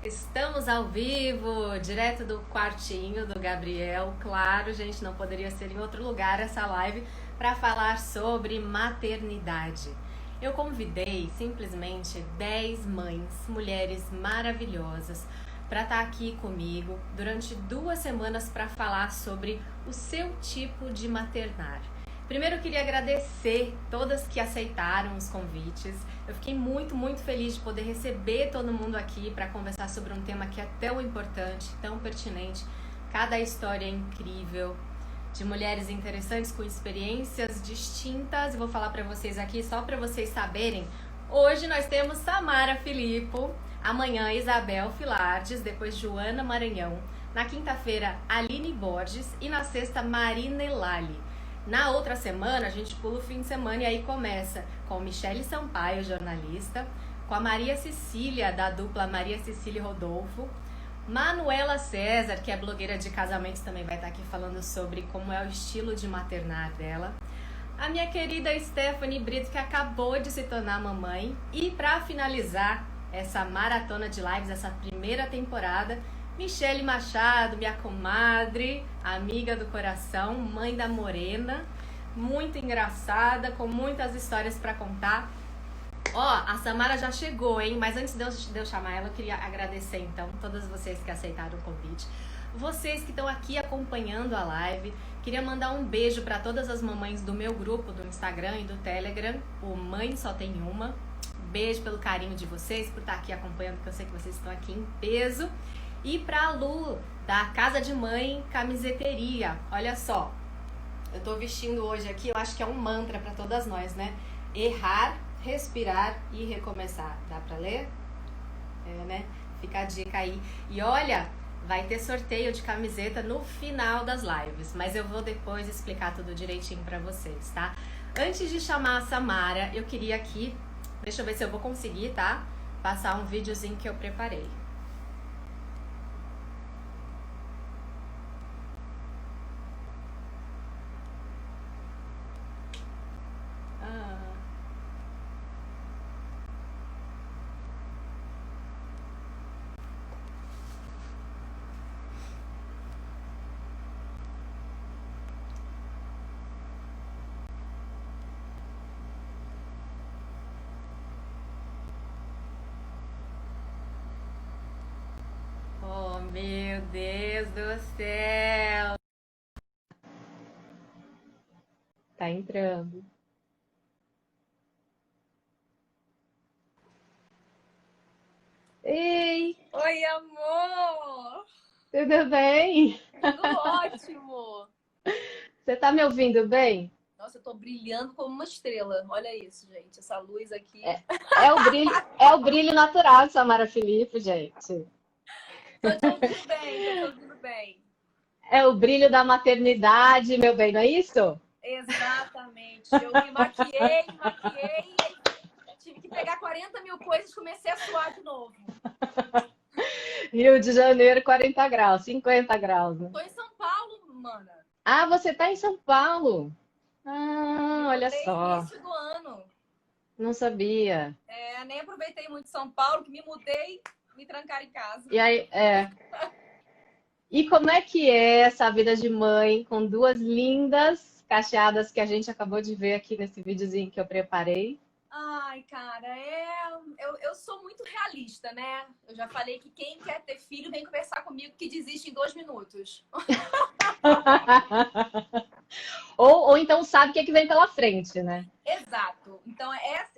Estamos ao vivo, direto do quartinho do Gabriel. Claro, gente, não poderia ser em outro lugar essa live para falar sobre maternidade. Eu convidei simplesmente 10 mães, mulheres maravilhosas, para estar aqui comigo durante 2 semanas para falar sobre o seu tipo de maternar. Primeiro eu queria agradecer todas que aceitaram os convites. Eu fiquei muito feliz de poder receber todo mundo aqui para conversar sobre um tema que é tão importante, tão pertinente. Cada história é incrível, de mulheres interessantes com experiências distintas. Eu vou falar para vocês aqui, só para vocês saberem. Hoje nós temos Samara Filippo, amanhã Isabel Filardes, depois Joana Maranhão, na quinta-feira Aline Borges e na sexta Marina Elali. Na outra semana, a gente pula o fim de semana e aí começa com Michele Sampaio, jornalista, com a Maria Cecília, da dupla Maria Cecília e Rodolfo, Manuela César, que é blogueira de casamentos, também vai estar aqui falando sobre como é o estilo de maternar dela, a minha querida Stephanie Brito, que acabou de se tornar mamãe, e para finalizar essa maratona de lives, essa primeira temporada, Michele Machado, minha comadre, amiga do coração, mãe da Morena, muito engraçada, com muitas histórias para contar. Ó, a Samara já chegou, hein? Mas antes de eu chamar ela, eu queria agradecer, então, todas vocês que aceitaram o convite. Vocês que estão aqui acompanhando a live. Queria mandar um beijo para todas as mamães do meu grupo, do Instagram e do Telegram, o Mãe Só Tem Uma. Beijo pelo carinho de vocês, por estar aqui acompanhando, porque eu sei que vocês estão aqui em peso. E pra Lu, da Casa de Mãe Camiseteria. Olha só, eu tô vestindo hoje aqui, eu acho que é um mantra pra todas nós, né? Errar, respirar e recomeçar. Dá pra ler? É, né? Fica a dica aí. E olha, vai ter sorteio de camiseta no final das lives, mas eu vou depois explicar tudo direitinho pra vocês, tá? Antes de chamar a Samara, eu queria aqui, deixa eu ver se eu vou conseguir, tá? Passar um videozinho que eu preparei. Oh, meu Deus do céu! Tá entrando. Ei, Oi, amor! tudo bem? Tudo ótimo! Você tá me ouvindo bem? Nossa, eu tô brilhando como uma estrela. Olha isso, gente. Essa luz aqui. É o brilho natural de Samara Filippo, gente. Tô te ouvindo bem, tô te ouvindo bem. É o brilho da maternidade, meu bem, não é isso? Exatamente. Eu me maquiei, tive que pegar 40 mil coisas e comecei a suar de novo. Rio de Janeiro, 40 graus, 50 graus, né? Tô em São Paulo, mana. Ah, você tá em São Paulo? Me Ah, olha mudei no só, início do ano. não sabia. Nem aproveitei muito São Paulo, que me mudei, me trancaram em casa. E aí, E como é que é essa vida de mãe com 2 lindas cacheadas que a gente acabou de ver aqui nesse videozinho que eu preparei? Ai, cara, eu sou muito realista, né? Eu já falei que quem quer ter filho vem conversar comigo que desiste em 2 minutos. Ou então sabe o que é que vem pela frente, né? Exato. Então,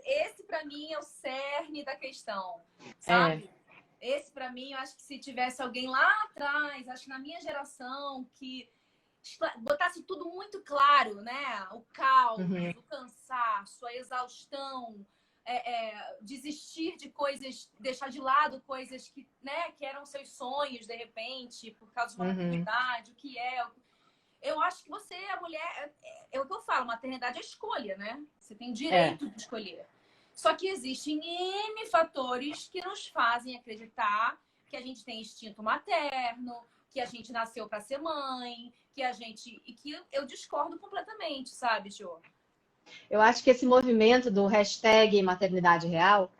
esse para mim é o cerne da questão, É. sabe? Esse para mim, eu acho que se tivesse alguém lá atrás, acho que na minha geração, que botasse tudo muito claro, né? O caos, Uhum, o cansaço, a exaustão, desistir de coisas, deixar de lado coisas que, né, que eram seus sonhos de repente, por causa de uma uhum. maternidade, o que é. Eu acho que você, a mulher, é o que eu falo, maternidade é escolha, né? Você tem É. direito de escolher. Só que existem N fatores que nos fazem acreditar que a gente tem instinto materno, que a gente nasceu para ser mãe, que a gente. E que eu discordo completamente, sabe, Jo? Eu acho que esse movimento do hashtag maternidade real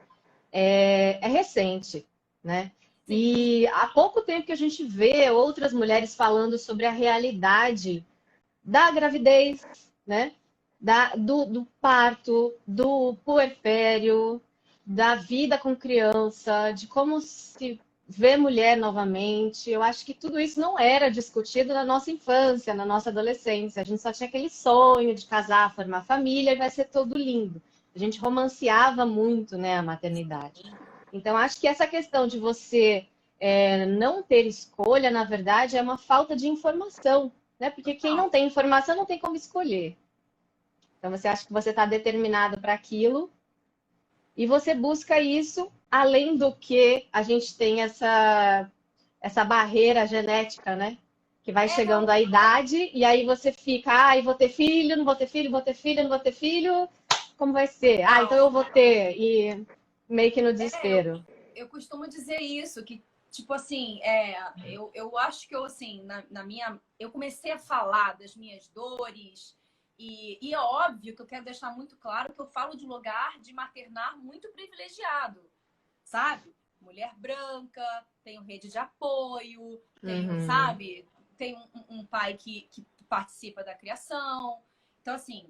é recente, né? Sim. E há pouco tempo que a gente vê outras mulheres falando sobre a realidade da gravidez, né? Do parto, do puerpério, da vida com criança, de como se vê mulher novamente. Eu acho que tudo isso não era discutido na nossa infância, na nossa adolescência. A gente só tinha aquele sonho de casar, formar família e vai ser tudo lindo. A gente romanceava muito, né, a maternidade. Então, acho que essa questão de você não ter escolha, na verdade, é uma falta de informação, né? Porque quem não tem informação não tem como escolher. Então, você acha que você está determinado para aquilo e você busca isso, além do que a gente tem essa barreira genética, né? Que vai chegando a idade e aí você fica, ai, vou ter filho, não vou ter filho, vou ter filho, não vou ter filho, como vai ser? Ah, então eu vou ter. E meio que no desespero. Eu costumo dizer isso, que, tipo assim, eu acho que eu, assim, na minha... Eu comecei a falar das minhas dores e é óbvio que eu quero deixar muito claro que eu falo de lugar de maternar muito privilegiado, sabe? Mulher branca, tenho rede de apoio, tenho, sabe? Tenho um pai que participa da criação. Então, assim...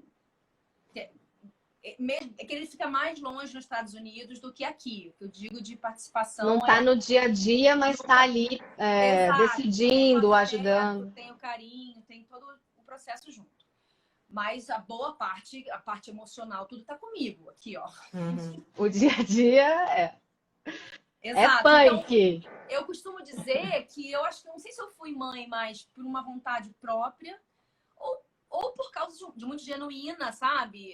É que ele fica mais longe nos Estados Unidos do que aqui. Eu digo de participação. Não está no dia a dia, mas está ali decidindo, ajudando. Tem o carinho, tem todo o processo junto. Mas a boa parte, a parte emocional, tudo está comigo aqui, ó. O dia a dia Exato. É punk. Então, eu costumo dizer que eu acho que não sei se eu fui mãe mais por uma vontade própria ou por causa de muito genuína, sabe?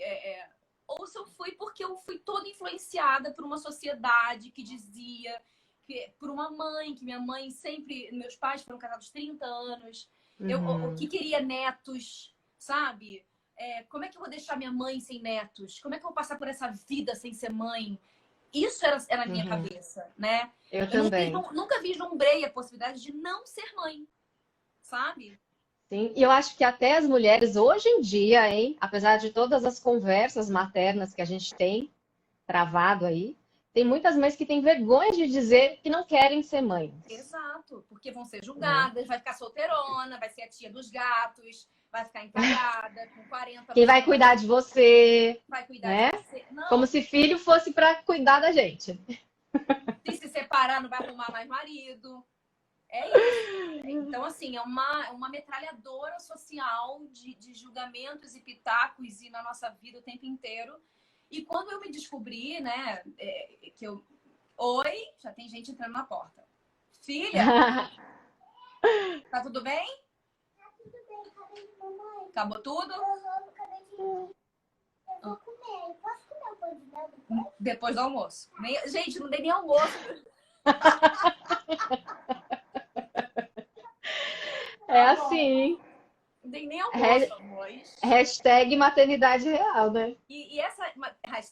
Ou se eu fui porque eu fui toda influenciada por uma sociedade que dizia, por uma mãe, que minha mãe sempre... Meus pais foram casados 30 anos, eu que queria netos, sabe? Como é que eu vou deixar minha mãe sem netos? Como é que eu vou passar por essa vida sem ser mãe? Isso era a minha cabeça, né? Eu também. Nunca vislumbrei a possibilidade de não ser mãe, sabe? Sim, e eu acho que até as mulheres hoje em dia, hein, apesar de todas as conversas maternas que a gente tem travado aí, tem muitas mães que têm vergonha de dizer que não querem ser mães. Exato, porque vão ser julgadas, vai ficar solteirona, vai ser a tia dos gatos, vai ficar empregada com 40. Quem vai cuidar de você? Vai cuidar né? de você. Não, como se filho fosse para cuidar da gente. Se separar, não vai arrumar mais marido. É isso. Então, assim, é uma metralhadora social de julgamentos e pitacos e na nossa vida o tempo inteiro. E quando eu me descobri, né, que eu... Oi, já tem gente entrando na porta. Filha, tá tudo bem? Tá tudo bem, acabei de mamãe. Acabou tudo? Acabei de... Eu vou comer. Posso comer um pão de mel depois? Depois do almoço. Gente, não dei nem almoço. É assim. Não dei nem almoço, amor. Hashtag maternidade real, né? E essa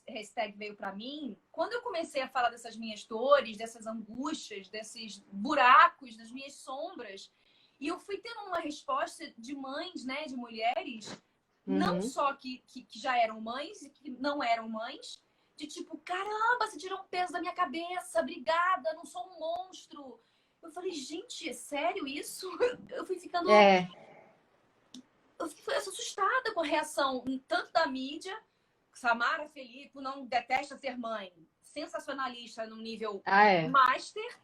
hashtag veio pra mim quando eu comecei a falar dessas minhas dores, dessas angústias, desses buracos, das minhas sombras. E eu fui tendo uma resposta de mães, né, de mulheres, não só que já eram mães e que não eram mães, de tipo, caramba, você tirou um peso da minha cabeça, obrigada, não sou um monstro. Eu falei, gente, é sério isso? Eu fui ficando... Eu fui assustada com a reação, tanto da mídia, Samara Felipe não detesta ser mãe, sensacionalista no nível master,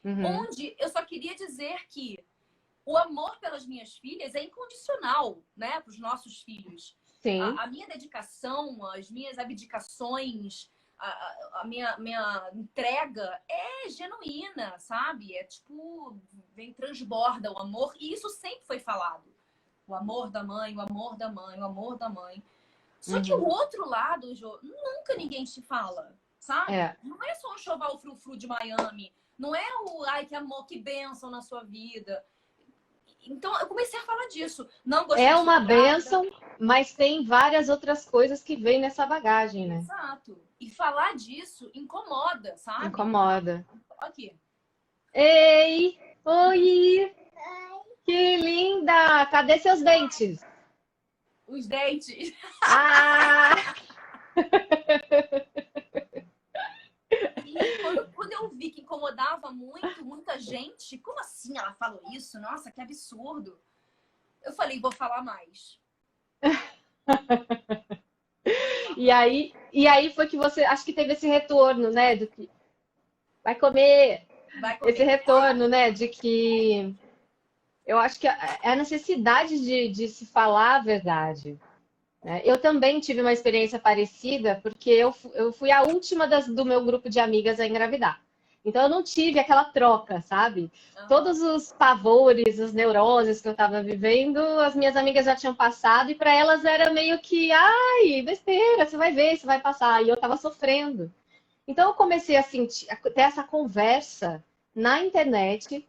onde eu só queria dizer que o amor pelas minhas filhas é incondicional, né, para os nossos filhos. Sim. A minha dedicação, as minhas abdicações, a minha entrega é genuína, sabe? É tipo, transborda o amor, e isso sempre foi falado. O amor da mãe, o amor da mãe, o amor da mãe. Só que o outro lado, Jô, nunca ninguém te fala, sabe? Não é só um enxoval frufru de Miami. Não é o, ai, que amor, que bênção na sua vida. Então, eu comecei a falar disso. Não gostei É uma bênção, mas tem várias outras coisas que vêm nessa bagagem, né? Exato. E falar disso incomoda, sabe? Incomoda. Aqui. Ei! Oi! Que linda! Cadê seus dentes? Os dentes. Ah! E quando eu vi que incomodava muita gente, como assim ela falou isso? Nossa, que absurdo. Eu falei, vou falar mais. E aí foi que você, acho que teve esse retorno, né, do que vai comer, Vai esse comer. retorno, né, de que eu acho que é a necessidade de se falar a verdade, né? Eu também tive uma experiência parecida, porque eu fui a última do meu grupo de amigas a engravidar. Então eu não tive aquela troca, sabe? Aham. Todos os pavores, as neuroses que eu estava vivendo, as minhas amigas já tinham passado, e para elas era meio que, ai, besteira, você vai ver, você vai passar. E eu estava sofrendo. Então eu comecei a sentir, a ter essa conversa na internet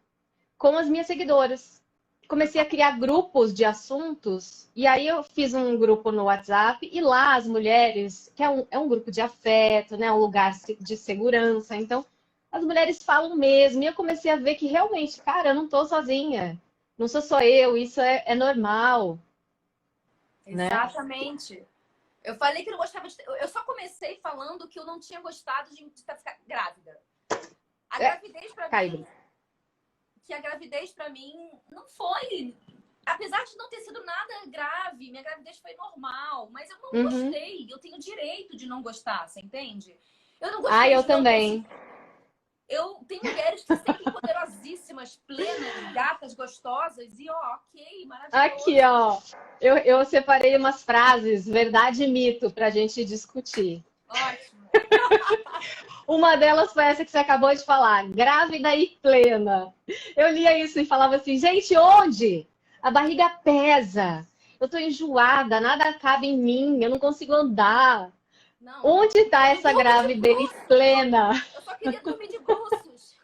com as minhas seguidoras. Comecei a criar grupos de assuntos, e aí eu fiz um grupo no WhatsApp, e lá as mulheres, que é um grupo de afeto, né, um lugar de segurança, então as mulheres falam mesmo, e eu comecei a ver que realmente, cara, eu não tô sozinha, não sou só eu, isso é normal, né? Exatamente. Eu falei que não gostava de. Eu só comecei falando que eu não tinha gostado de ficar grávida. A É, gravidez pra Caído. mim, que a gravidez pra mim não foi. Apesar de não ter sido nada grave, minha gravidez foi normal, mas eu não Uhum. gostei. Eu tenho direito de não gostar, você entende? Eu não Ah, gostei eu de não ter. também. Eu tenho mulheres que se sentem poderosíssimas, plenas, gatas, gostosas, e ó, ok, Aqui, maravilhoso. ó, eu separei umas frases, verdade e mito, para a gente discutir. Ótimo. Uma delas foi essa que você acabou de falar, grávida e plena. Eu lia isso e falava assim, gente, onde? A barriga pesa, eu tô enjoada, nada cabe em mim, eu não consigo andar. Não, Onde está eu não essa durmo de gravidez bruços. plena? Eu só queria dormir de bruços.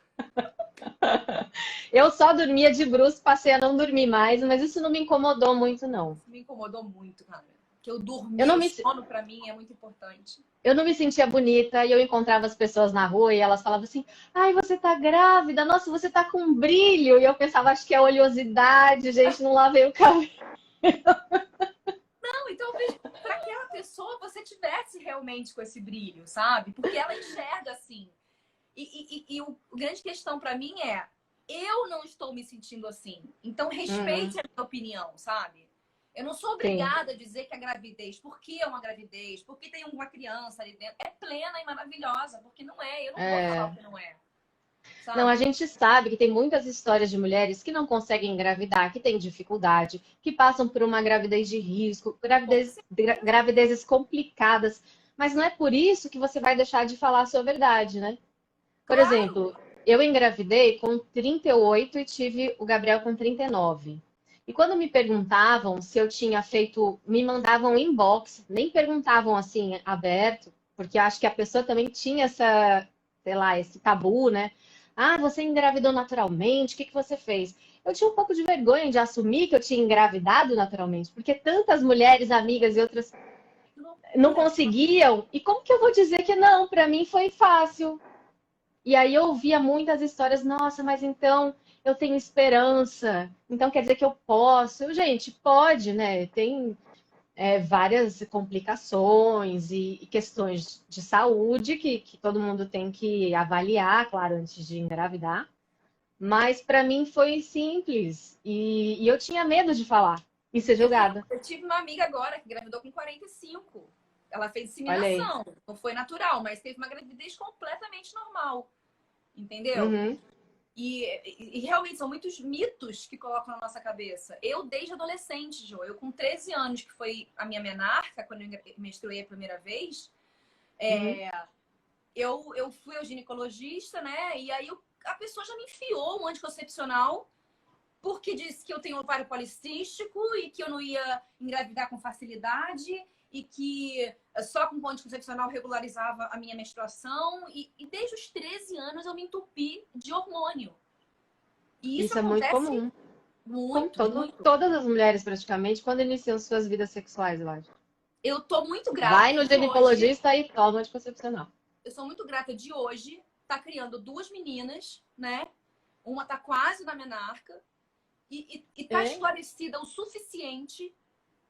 Eu só dormia de bruços, passei a não dormir mais, mas isso não me incomodou muito, não. Me incomodou muito, cara. Que eu Eu dormir, não o me, sono pra mim é muito importante. eu não me sentia bonita e eu encontrava as pessoas na rua e elas falavam assim: ai, você tá grávida, nossa, você tá com um brilho. E eu pensava, acho que é oleosidade, gente, não lavei o cabelo. Não, então talvez para aquela pessoa você tivesse realmente com esse brilho, sabe? Porque ela enxerga assim. E o grande questão para mim é: eu não estou me sentindo assim. Então respeite a minha opinião, sabe? Eu não sou Sim. obrigada a dizer que a gravidez, porque é uma gravidez, porque tem uma criança ali dentro, é plena e maravilhosa, porque não é. Eu não vou falar o É. que não é, Não, a sabe? gente sabe que tem muitas histórias de mulheres que não conseguem engravidar, que têm dificuldade, que passam por uma gravidez de risco, Com certeza. gravidezes complicadas, mas não é por isso que você vai deixar de falar a sua verdade, né? Por Claro. exemplo, eu engravidei com 38 e tive o Gabriel com 39. E quando me perguntavam se eu tinha feito, me mandavam inbox, nem perguntavam assim aberto, porque eu acho que a pessoa também tinha essa, sei lá, esse tabu, né? Ah, você engravidou naturalmente, o que que você fez? Eu tinha um pouco de vergonha de assumir que eu tinha engravidado naturalmente, porque tantas mulheres, amigas e outras Que não loucura. conseguiam. E como que eu vou dizer que não? Para mim foi fácil. E aí eu ouvia muitas histórias, nossa, mas então eu tenho esperança, então quer dizer que eu posso. Gente, pode, né? Tem várias complicações e questões de saúde que todo mundo tem que avaliar, claro, antes de engravidar. Mas para mim foi simples e eu tinha medo de falar e ser julgada. Eu tive uma amiga agora que engravidou com 45. Ela fez Olha aí. inseminação, não foi natural, mas teve uma gravidez completamente normal, entendeu? Uhum, E realmente são muitos mitos que colocam na nossa cabeça. Eu, desde adolescente, Jo, eu com 13 anos, que foi a minha menarca, quando eu menstruei a primeira vez, uhum. eu fui ao ginecologista, né? E aí a pessoa já me enfiou um anticoncepcional porque disse que eu tenho ovário policístico e que eu não ia engravidar com facilidade e que só com ponto anticoncepcional regularizava a minha menstruação. E desde os 13 anos eu me entupi de hormônio. E isso Isso é muito acontece comum. Com muito, muito. todas as mulheres, praticamente, quando iniciam suas vidas sexuais, eu acho. Eu tô muito Vai grata no de hoje, ginecologista e toma anticoncepcional. eu sou muito grata de hoje tá criando duas meninas, né? Uma tá quase na menarca e tá É? esclarecida o suficiente,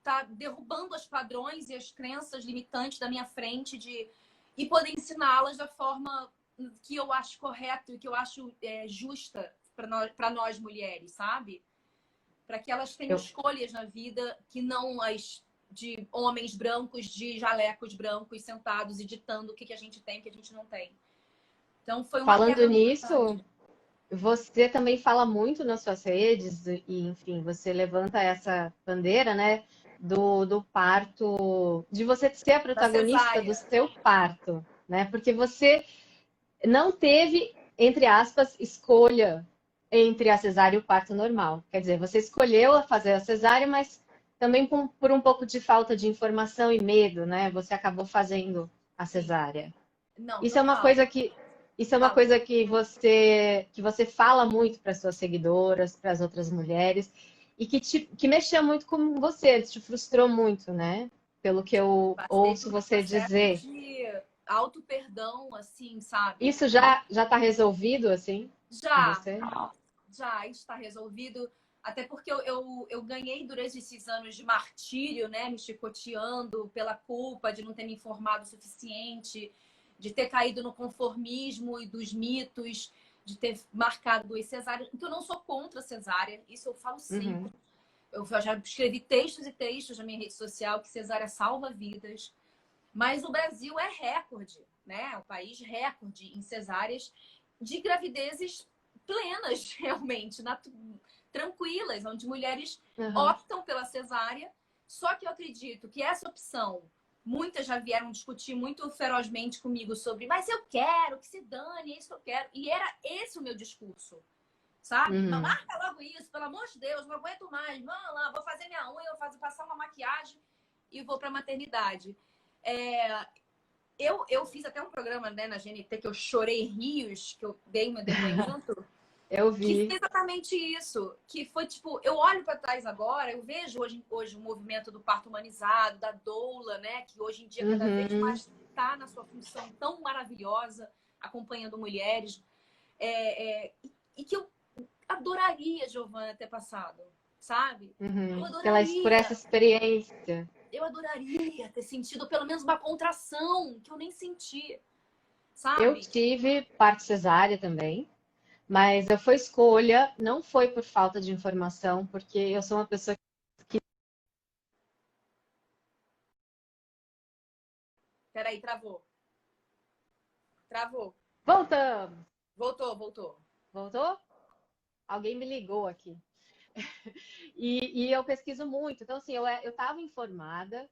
tá derrubando os padrões e as crenças limitantes da minha frente e poder ensiná-las da forma que eu acho correto e que eu acho justa para nós mulheres, sabe? Para que elas tenham escolhas na vida que não as de homens brancos, de jalecos brancos sentados e ditando o que a gente tem e o que a gente não tem. Então foi uma Falando quebra muito nisso, grande. você também fala muito nas suas redes, e enfim, você levanta essa bandeira, né, do parto, de você ser a Da protagonista do cesárea. seu parto, né? Porque você não teve, entre aspas, escolha entre a cesárea e o parto normal. Quer dizer, você escolheu fazer a cesárea, mas também por um pouco de falta de informação e medo, né? Você acabou fazendo a Sim. cesárea. Não, Isso é uma total. coisa que isso é uma Fala. coisa que você fala muito para suas seguidoras, para as outras mulheres, e que mexeu muito com você, te frustrou muito, né? Pelo que eu Passei ouço por um você processo dizer. de auto-perdão, assim, sabe? Isso já está resolvido, assim, com Já, você? já está resolvido. Até porque eu ganhei durante esses anos de martírio, né? Me chicoteando pela culpa de não ter me informado o suficiente, de ter caído no conformismo e dos mitos, de ter marcado 2 cesáreas. Então, eu não sou contra a cesárea, isso eu falo sempre. Uhum, Eu já escrevi textos e textos na minha rede social que cesárea salva vidas. Mas o Brasil é recorde, né? É um país recorde em cesáreas de gravidezes plenas, realmente, tranquilas, onde mulheres uhum, optam pela cesárea. Só que eu acredito que essa opção, muitas já vieram discutir muito ferozmente comigo sobre, mas eu quero, que se dane, é isso que eu quero. E era esse o meu discurso, sabe? uhum. Marca logo isso, pelo amor de Deus, não aguento mais. Vamos lá, vou fazer minha unha, passar uma maquiagem e vou para a maternidade. Eu fiz até um programa, né, na GNT que eu chorei rios, que eu dei meu depoimento, Eu que foi vi. exatamente isso. Que foi tipo, eu olho para trás agora, eu vejo hoje o movimento do parto humanizado, da doula, né, que hoje em dia cada vez Uhum, mais está na sua função tão maravilhosa, acompanhando mulheres, e que eu adoraria, Giovana, ter passado, sabe? Eu uhum. Por essa adoraria. experiência. Eu adoraria ter sentido pelo menos uma contração que eu nem senti, Eu sabe? tive parte cesárea também. Mas foi escolha, não foi por falta de informação, porque eu sou uma pessoa que. Peraí, travou. Travou. Voltamos! Voltou. Voltou? Alguém me ligou aqui. E eu pesquiso muito. Então, assim, eu estava informada,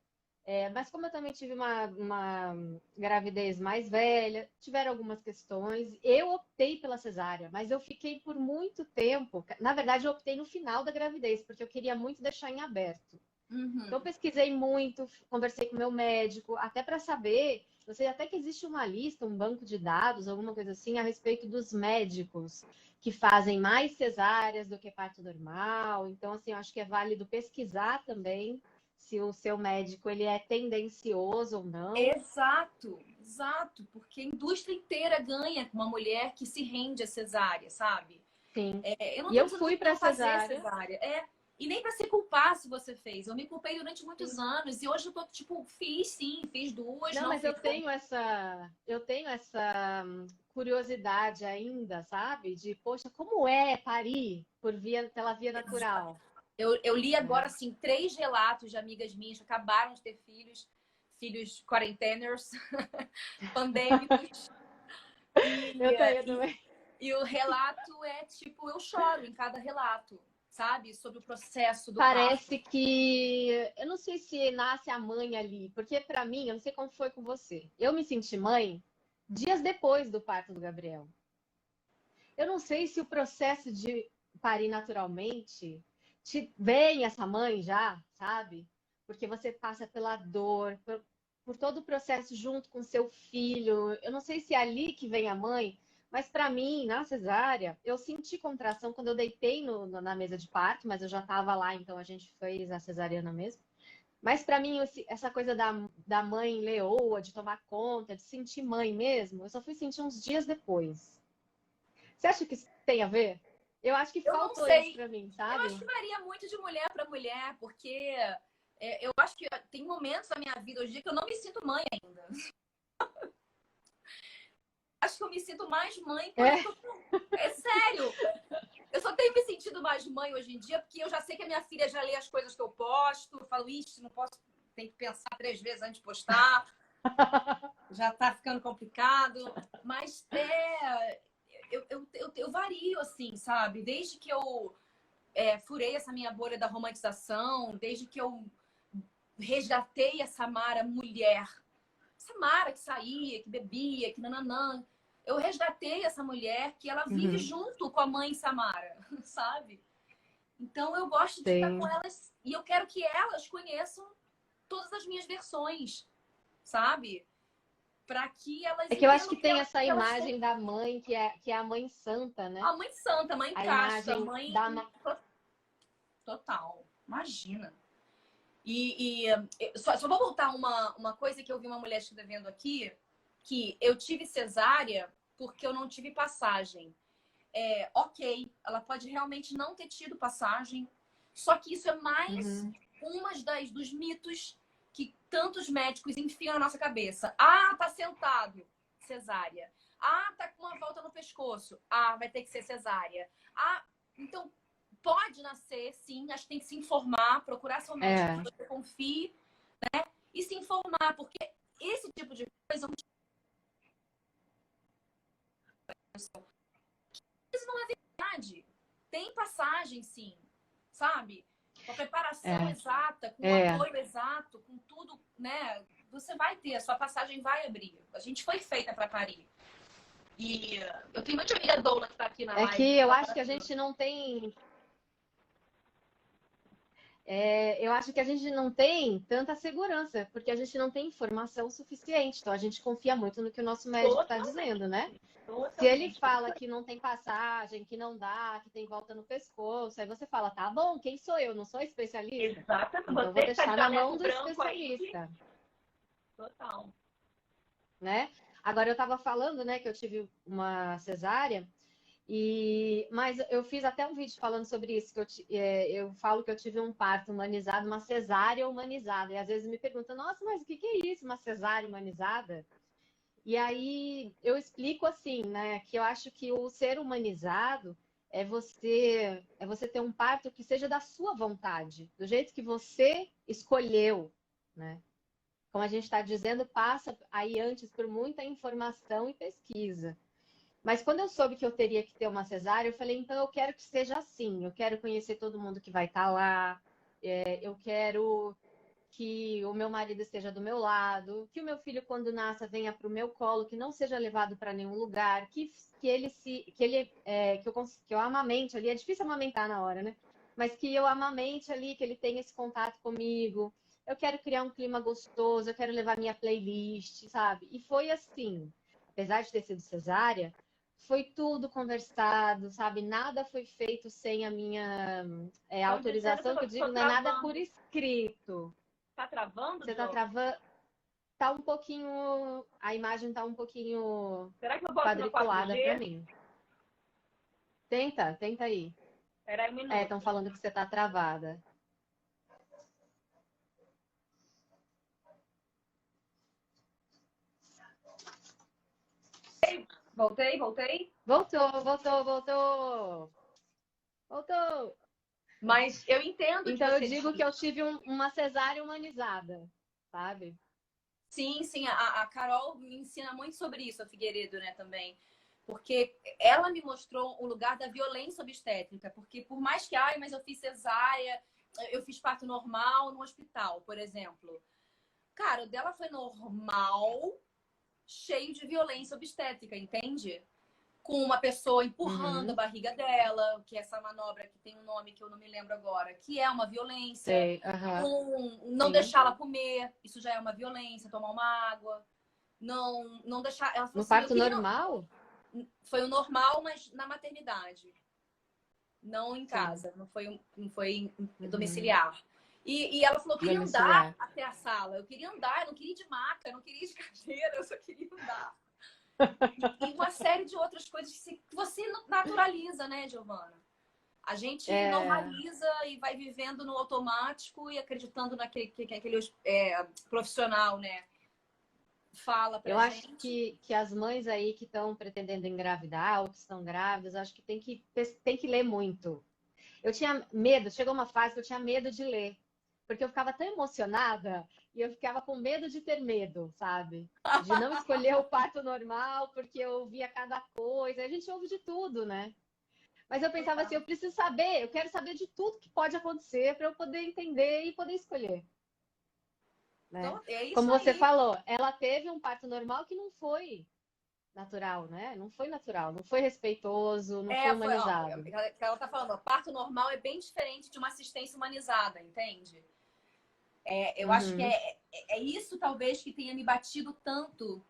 mas como eu também tive uma gravidez mais velha, tiveram algumas questões. Eu optei pela cesárea, mas eu fiquei por muito tempo. Na verdade, eu optei no final da gravidez, porque eu queria muito deixar em aberto. Então, eu Uhum. pesquisei muito, conversei com meu médico, até para saber, eu sei até que existe uma lista, um banco de dados, alguma coisa assim, a respeito dos médicos que fazem mais cesáreas do que parto normal. Então, assim, eu acho que é válido pesquisar também se o seu médico ele é tendencioso ou não. Exato, exato. Porque a indústria inteira ganha com uma mulher que se rende à cesárea, sabe? Sim. Eu não E tô eu dizendo fui que para não fazer cesárea. cesárea. E nem para se culpar se você fez. Eu me culpei durante muitos Sim. anos. E hoje eu tô, tipo, fiz sim, fiz 2, Não, não mas fiz. eu tenho essa curiosidade ainda, sabe? De, poxa, como é parir pela via natural, Eu li agora, né? assim, 3 relatos de amigas minhas que acabaram de ter filhos quarenteners, pandêmicos. E, Eu tenho e, também. e o relato é tipo, eu choro em cada relato, sabe? Sobre o processo do parto. Parece que eu não sei se nasce a mãe ali, porque para mim, eu não sei como foi com você. Eu me senti mãe dias depois do parto do Gabriel. Eu não sei se o processo de parir naturalmente te vem essa mãe já, sabe? Porque você passa pela dor, por todo o processo junto com seu filho. Eu não sei se é ali que vem a mãe, mas para mim, na cesárea, eu senti contração quando eu deitei na mesa de parto, mas eu já estava lá, então a gente fez a cesariana mesmo. Mas para mim, essa coisa da mãe leoa, de tomar conta, de sentir mãe mesmo, eu só fui sentir uns dias depois. Você acha que isso tem a ver? Eu acho que Eu não faltou isso sei. pra mim, Eu acho sabe? que varia muito de mulher para mulher, porque eu acho que tem momentos da minha vida hoje em dia que eu não me sinto mãe ainda. acho que eu me sinto mais mãe quando eu tô... É sério. Eu só tenho me sentido mais mãe hoje em dia, porque eu já sei que a minha filha já lê as coisas que eu posto. Eu falo, ixi, não posso, tem que pensar 3 vezes antes de postar. Já tá ficando complicado. Mas eu vario, assim, sabe? Desde que eu furei essa minha bolha da romantização, desde que eu resgatei essa Mara mulher. Essa Mara que saía, que bebia, que nananã. Eu resgatei essa mulher que ela vive junto com a mãe Samara, sabe? Então eu gosto de estar Sim. com elas e eu quero que elas conheçam todas as minhas versões, sabe? Para que elas É que eu acho entendam que tem essa que elas são imagem da mãe que é a mãe santa, né? a mãe santa, a mãe A casta, a imagem mãe da total. Imagina. Só vou voltar uma coisa que eu vi uma mulher escrevendo aqui, que eu tive cesárea porque eu não tive passagem. Ok, ela pode realmente não ter tido passagem, só que isso é mais dos mitos que tantos médicos enfiam na nossa cabeça. Ah, tá sentado, cesárea. Ah, tá com uma volta no pescoço. Ah, vai ter que ser cesárea. Ah, então pode nascer, sim. Acho que tem que se informar, procurar seu médico que você confie, né? E se informar, porque esse tipo de coisa isso não é verdade. Tem passagem, sim, sabe? Com a preparação exata, com o apoio exato, com tudo, né? Você vai ter, a sua passagem vai abrir. A gente foi feita para parir. E eu tenho muita amiga doula que tá aqui na live. É que eu acho que a gente não tem. Eu acho que a gente não tem tanta segurança, porque a gente não tem informação suficiente. Então a gente confia muito no que o nosso médico está dizendo, né? Se ele fala que não tem passagem, que não dá, que tem volta no pescoço, aí você fala, tá bom, quem sou eu? Não sou especialista? Exatamente. Então vou deixar na mão do especialista. Total. Né? Agora eu estava falando, né, que eu tive uma cesárea, mas eu fiz até um vídeo falando sobre isso, que eu falo que eu tive um parto humanizado, uma cesárea humanizada. E às vezes me perguntam, nossa, mas o que é isso, uma cesárea humanizada? E aí eu explico assim, né, que eu acho que o ser humanizado é você ter um parto que seja da sua vontade, do jeito que você escolheu, né? Como a gente está dizendo, passa aí antes por muita informação e pesquisa. Mas quando eu soube que eu teria que ter uma cesárea, eu falei, então eu quero que seja assim, eu quero conhecer todo mundo que vai estar lá, eu quero que o meu marido esteja do meu lado, que o meu filho, quando nasça, venha para o meu colo, que não seja levado para nenhum lugar, que eu amamente ali, é difícil amamentar na hora, né? Mas que eu amamente ali, que ele tenha esse contato comigo. Eu quero criar um clima gostoso, eu quero levar minha playlist, sabe? E foi assim, apesar de ter sido cesárea, foi tudo conversado, sabe? Nada foi feito sem a minha autorização, que eu digo, não é nada por escrito. Tá travando, Você tá travando? Tá um pouquinho. A imagem tá um pouquinho Será que eu posso no quadriculada 4G? pra mim. Tenta aí. Espera aí um minuto. Estão falando que você tá travada. Voltei. Voltou! Mas eu entendo Então eu digo que eu tive uma cesárea humanizada, sabe? Sim. A Carol me ensina muito sobre isso, a Figueiredo, né, também. Porque ela me mostrou o lugar da violência obstétrica. Porque por mais que, mas eu fiz cesárea, eu fiz parto normal no hospital, por exemplo. Cara, o dela foi normal, cheio de violência obstétrica, entende? Com uma pessoa empurrando a barriga dela, que é essa manobra que tem um nome que eu não me lembro agora, que é uma violência. Sei, não deixar ela comer, isso já é uma violência, tomar uma água. Não deixar. Ela falou no assim, parto normal? Foi o normal, mas na maternidade. Não em casa, não foi domiciliar. E ela falou, eu queria andar até a sala. Eu queria andar, eu não queria ir de maca, eu não queria ir de cadeira, eu só queria andar. E uma série de outras coisas que você naturaliza, né, Giovana? A gente normaliza e vai vivendo no automático e acreditando naquele profissional, né? Fala Eu pra acho gente. que as mães aí que estão pretendendo engravidar ou que estão grávidas, eu acho que tem que ler muito. Eu tinha medo, chegou uma fase que eu tinha medo de ler, porque eu ficava tão emocionada e eu ficava com medo de ter medo, sabe? De não escolher o parto normal, porque eu ouvia cada coisa. A gente ouve de tudo, né? Mas eu pensava assim, eu preciso saber, eu quero saber de tudo que pode acontecer para eu poder entender e poder escolher, né? Então, é Como isso você aí. falou, ela teve um parto normal que não foi natural, né? Não foi natural, não foi respeitoso, não foi Foi, ó, humanizado. ela tá falando, ó, parto normal é bem diferente de uma assistência humanizada, entende? Eu acho que Uhum, é isso, talvez, que tenha me batido tanto.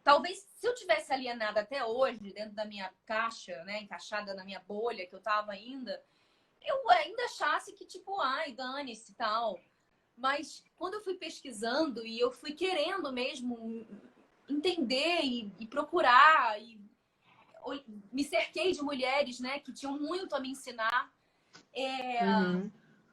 Talvez, se eu tivesse alienada até hoje, dentro da minha caixa, né, encaixada na minha bolha que eu tava ainda, eu ainda achasse que, tipo, ai, dane-se e tal. Mas quando eu fui pesquisando e eu fui querendo mesmo entender e procurar, e me cerquei de mulheres, né, que tinham muito a me ensinar. uhum,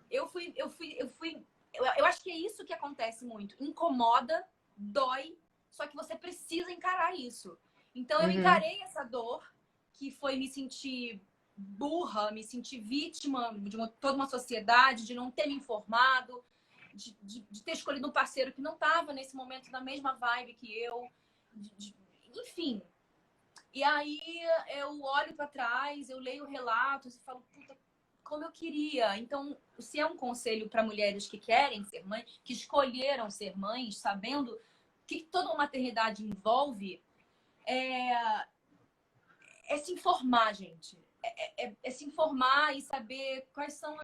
Eu acho que é isso que acontece muito. Incomoda, dói, só que você precisa encarar isso. Então eu uhum. encarei essa dor, que foi me sentir burra, me sentir vítima de toda uma sociedade, de não ter me informado, de ter escolhido um parceiro que não estava nesse momento na mesma vibe que eu. Enfim. E aí eu olho para trás, eu leio relatos e falo, puta, como eu queria. Então, se é um conselho para mulheres que querem ser mães, que escolheram ser mães, sabendo o que toda uma maternidade envolve, é, é se informar, gente. É se informar e saber quais são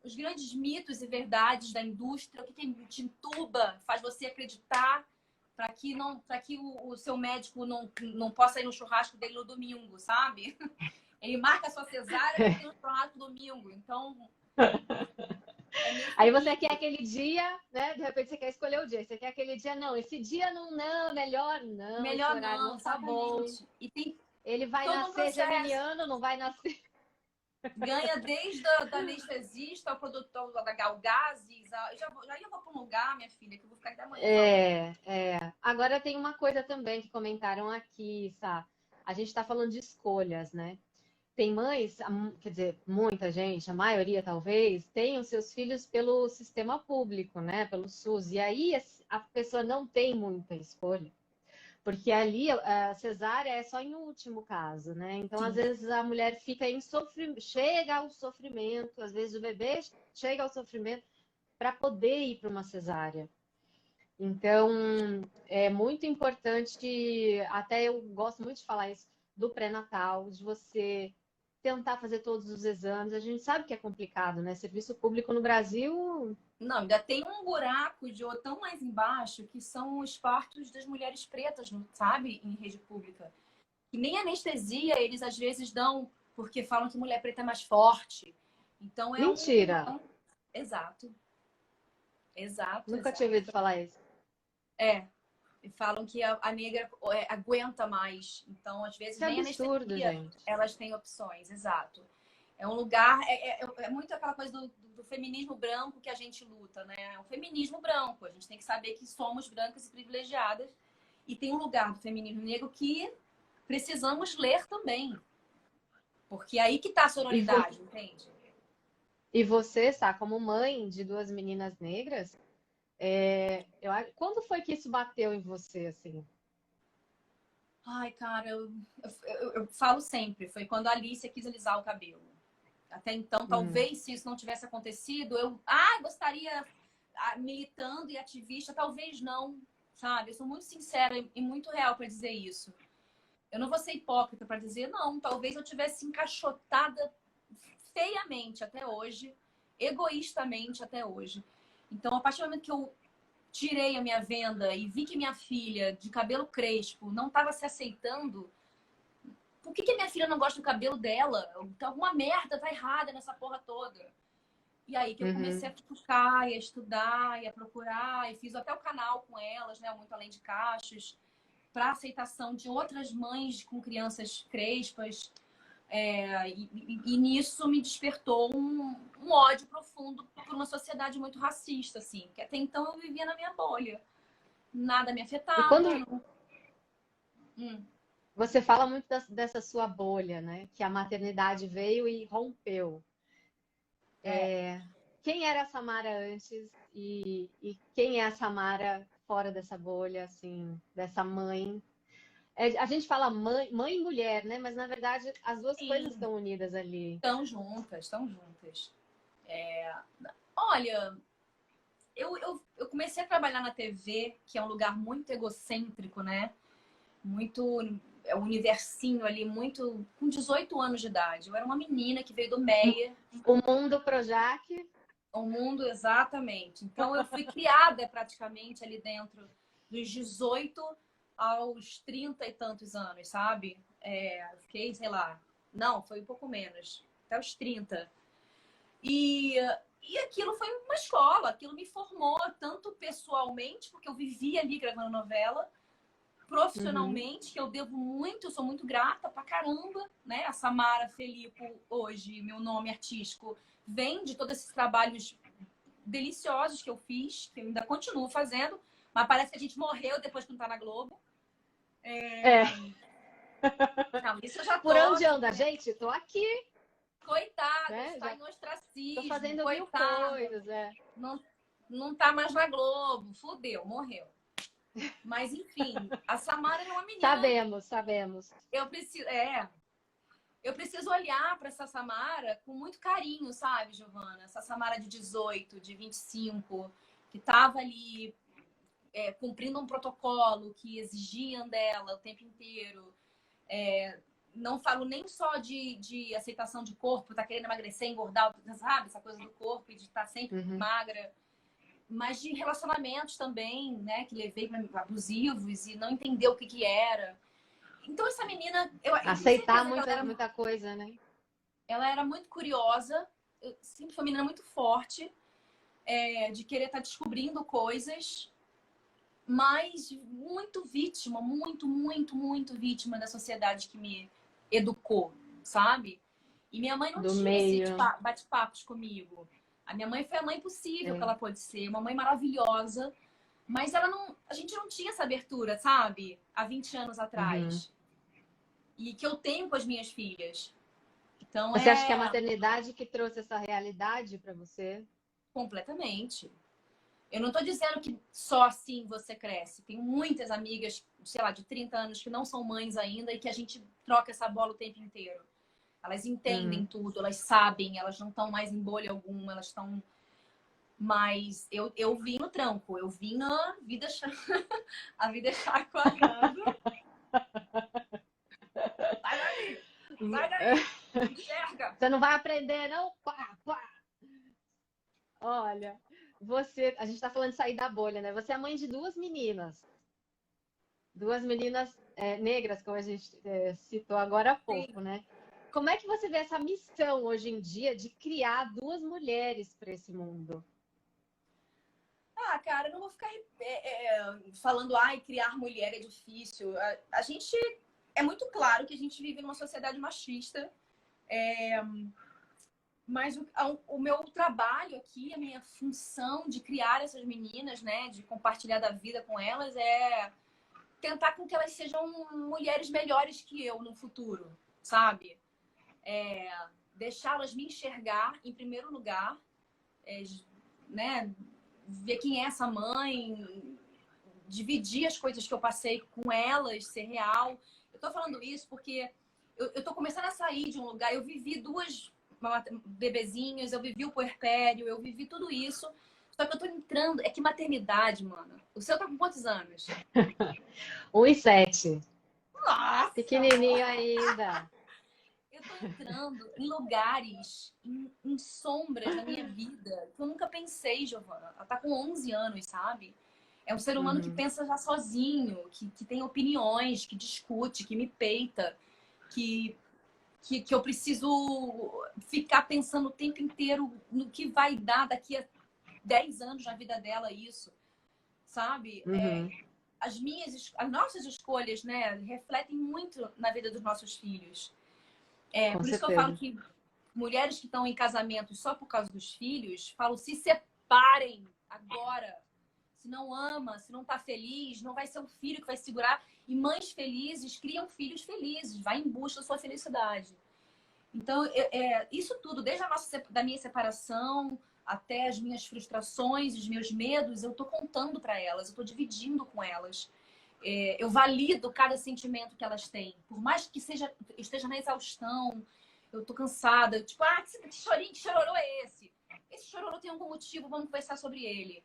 os grandes mitos e verdades da indústria, o que te entuba, faz você acreditar para que o seu médico não possa ir no churrasco dele no domingo, sabe? Ele marca a sua cesárea porque tem um churrasco domingo. Então, é nesse Aí você quer nível. aquele dia, né? De repente você quer escolher o dia. Você quer aquele dia, não, esse dia não, não, melhor não, esse Melhor horário não, não tá bom. exatamente. E tem Ele vai todo um nascer processo. geminiano, não vai nascer. Ganha desde da anestesista ao produtor da Galgazes. Já ia para um lugar, minha filha, que eu vou ficar até amanhã falando. É. Agora tem uma coisa também que comentaram aqui, Sá. A gente está falando de escolhas, né? Tem mães, quer dizer, muita gente, a maioria talvez, tem os seus filhos pelo sistema público, né? Pelo SUS. E aí a pessoa não tem muita escolha. Porque ali a cesárea é só em último caso, né? Então, às Sim. vezes, a mulher fica em sofrimento, chega ao sofrimento, às vezes o bebê chega ao sofrimento para poder ir para uma cesárea. Então, é muito importante, até eu gosto muito de falar isso, do pré-natal, de você tentar fazer todos os exames. A gente sabe que é complicado, né? Serviço público no Brasil, Não, ainda tem um buraco de tão mais embaixo que são os partos das mulheres pretas, sabe? Em rede pública. Que nem anestesia eles às vezes dão, porque falam que mulher preta é mais forte. Então é mentira. exato, exato, Nunca tinha ouvido exato. falar isso. É, e falam que a negra aguenta mais. Então, às vezes, Que nem absurdo, anestesia gente. elas têm opções, exato. É um lugar, é muito aquela coisa do feminismo branco que a gente luta, né? É um feminismo branco. A gente tem que saber que somos brancas e privilegiadas. E tem um lugar do feminismo negro que precisamos ler também. Porque é aí que está a E, vo sororidade, entende? e você, Sá, como mãe de duas meninas negras, quando foi que isso bateu em você, assim? Ai, cara, eu falo sempre. Foi quando a Alicia quis alisar o cabelo. Até então, Uhum. talvez se isso não tivesse acontecido, eu gostaria militando e ativista, talvez não, sabe? Eu sou muito sincera e muito real para dizer isso. Eu não vou ser hipócrita para dizer não, talvez eu tivesse encaixotada feiamente até hoje, egoístamente até hoje. Então, a partir do momento que eu tirei a minha venda e vi que minha filha de cabelo crespo não estava se aceitando, por que minha filha não gosta do cabelo dela? Alguma merda tá errada nessa porra toda. E aí que eu comecei Uhum. a futucar, e a estudar, e a procurar, e fiz até o canal com elas, né? Muito Além de Cachos, para aceitação de outras mães com crianças crespas. E nisso me despertou um ódio profundo por uma sociedade muito racista, assim, que até então eu vivia na minha bolha. nada me E afetava. quando Hum, você fala muito dessa sua bolha, né? Que a maternidade veio e rompeu. é. Quem era a Samara antes e quem é a Samara fora dessa bolha, assim, dessa mãe? A gente fala mãe, mãe e mulher, né? Mas na verdade as duas coisas Sim, estão unidas ali. estão juntas, estão juntas. Olha, eu comecei a trabalhar na TV, que é um lugar muito egocêntrico, né? Muito. É um universinho ali, muito. Com 18 anos de idade. Eu era uma menina que veio do Meia, O mundo Projac, o mundo exatamente. Então eu fui criada praticamente ali dentro dos 18 aos 30 e tantos anos, sabe? Eu fiquei, sei lá. Não, foi um pouco menos. Até os 30. E, e aquilo foi uma escola, aquilo me formou tanto pessoalmente, porque eu vivia ali gravando novela, uhum, profissionalmente, que eu devo muito, eu sou muito grata pra caramba, né? A Samara Felipe, hoje, meu nome artístico, vem de todos esses trabalhos deliciosos que eu fiz, que eu ainda continuo fazendo, mas parece que a gente morreu depois que não tá na Globo. é, Não, isso eu já por tô, onde anda, gente? Tô aqui, coitada, né? está Já em tô ostracismo, fazendo mil coitada, coisas, é. não, não tá mais na Globo, fudeu, morreu. Mas enfim, a Samara era uma menina. Sabemos, sabemos. Eu preciso, eu preciso olhar para essa Samara com muito carinho, sabe, Giovana? Essa Samara de 18, de 25, que estava ali cumprindo um protocolo que exigiam dela o tempo inteiro. Não falo nem só de aceitação de corpo, tá querendo emagrecer, engordar, sabe? Essa coisa do corpo e de estar sempre Uhum. magra. Mas de relacionamentos também, né? Que levei abusivos e não entendeu o que que era. Então essa menina, eu tenho Aceitar certeza que muita coisa, né? ela era muito curiosa, eu sempre foi uma menina muito forte, de querer estar descobrindo coisas, mas muito vítima, muito vítima da sociedade que me educou, sabe? E minha mãe não Do tinha esse meio. bate-papos comigo. A minha mãe foi a mãe possível que É. ela pôde ser, uma mãe maravilhosa, mas a gente não tinha essa abertura, sabe? Há 20 anos Uhum. atrás. E que eu tenho com as minhas filhas. Então Você acha que é a maternidade que trouxe essa realidade para você? completamente. Eu não estou dizendo que só assim você cresce. Tenho muitas amigas, sei lá, de 30 anos que não são mães ainda e que a gente troca essa bola o tempo inteiro. Elas entendem Uhum. tudo, elas sabem, elas não estão mais em bolha alguma, elas estão. Mas eu vim no tranco, eu vim na vida, a vida chacoalhando. Sai daí! Sai daí! Enxerga! Você não vai aprender, não? Pá, pá. Olha, a gente está falando de sair da bolha, né? Você é mãe de duas meninas negras, como a gente citou agora há Sim. pouco, né? Como é que você vê essa missão hoje em dia de criar duas mulheres para esse mundo? Ah, cara, eu não vou ficar falando, ai, criar mulher é difícil. A gente. É muito claro que a gente vive numa sociedade machista. Mas o meu trabalho aqui, a minha função de criar essas meninas, né, de compartilhar da vida com elas, é tentar com que elas sejam mulheres melhores que eu no futuro, sabe? Deixá-las me enxergar em primeiro lugar, né? Ver quem é essa mãe, dividir as coisas que eu passei com elas, ser real. Eu tô falando isso porque eu tô começando a sair de um lugar, eu vivi duas bebezinhos, eu vivi o puerpério, eu vivi tudo isso. Só que eu tô entrando. É que maternidade, mano. O seu tá com quantos anos? 1,7. Nossa, Pequenininho amor! ainda. Eu tô entrando em lugares, em sombras da minha vida que eu nunca pensei, Giovana. Ela tá com 11 anos, sabe? É um ser humano que Uhum. pensa já sozinho, que tem opiniões, que discute, que me peita, que eu preciso ficar pensando o tempo inteiro no que vai dar daqui a 10 anos na vida dela isso, sabe? Uhum. As nossas escolhas, né, refletem muito na vida dos nossos filhos. Com Por isso que eu falo certeza. que mulheres que estão em casamento só por causa dos filhos, falo, se separem agora. se não ama, se não tá feliz, não vai ser o filho que vai segurar. E mães felizes criam filhos felizes, vai em busca da sua felicidade. Então, isso tudo, desde da minha separação até as minhas frustrações, os meus medos, eu tô contando para elas, eu tô dividindo com elas. Eu valido cada sentimento que elas têm. Por mais que eu esteja na exaustão, eu tô cansada. Tipo, que chorinho, que chororô é esse? Esse chororô tem algum motivo, vamos conversar sobre ele.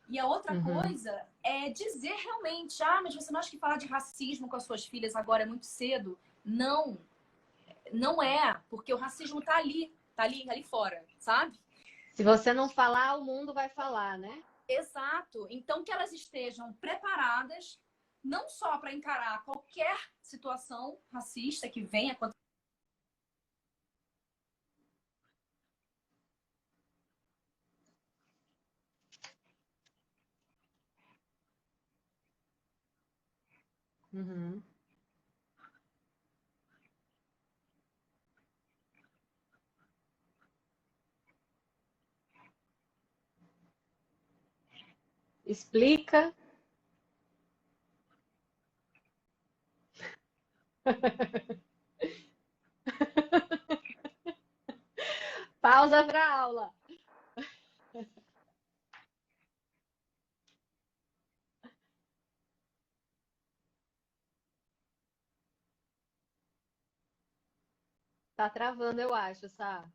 E a outra coisa é dizer realmente, mas você não acha que falar de racismo com as suas filhas agora é muito cedo? Não, não é, porque o racismo tá ali fora, sabe? Se você não falar, o mundo vai falar, né? Exato. Então, que elas estejam preparadas não só para encarar qualquer situação racista que venha acontecer. Uhum. Explica. Pausa para aula. Tá travando, eu acho, Sá.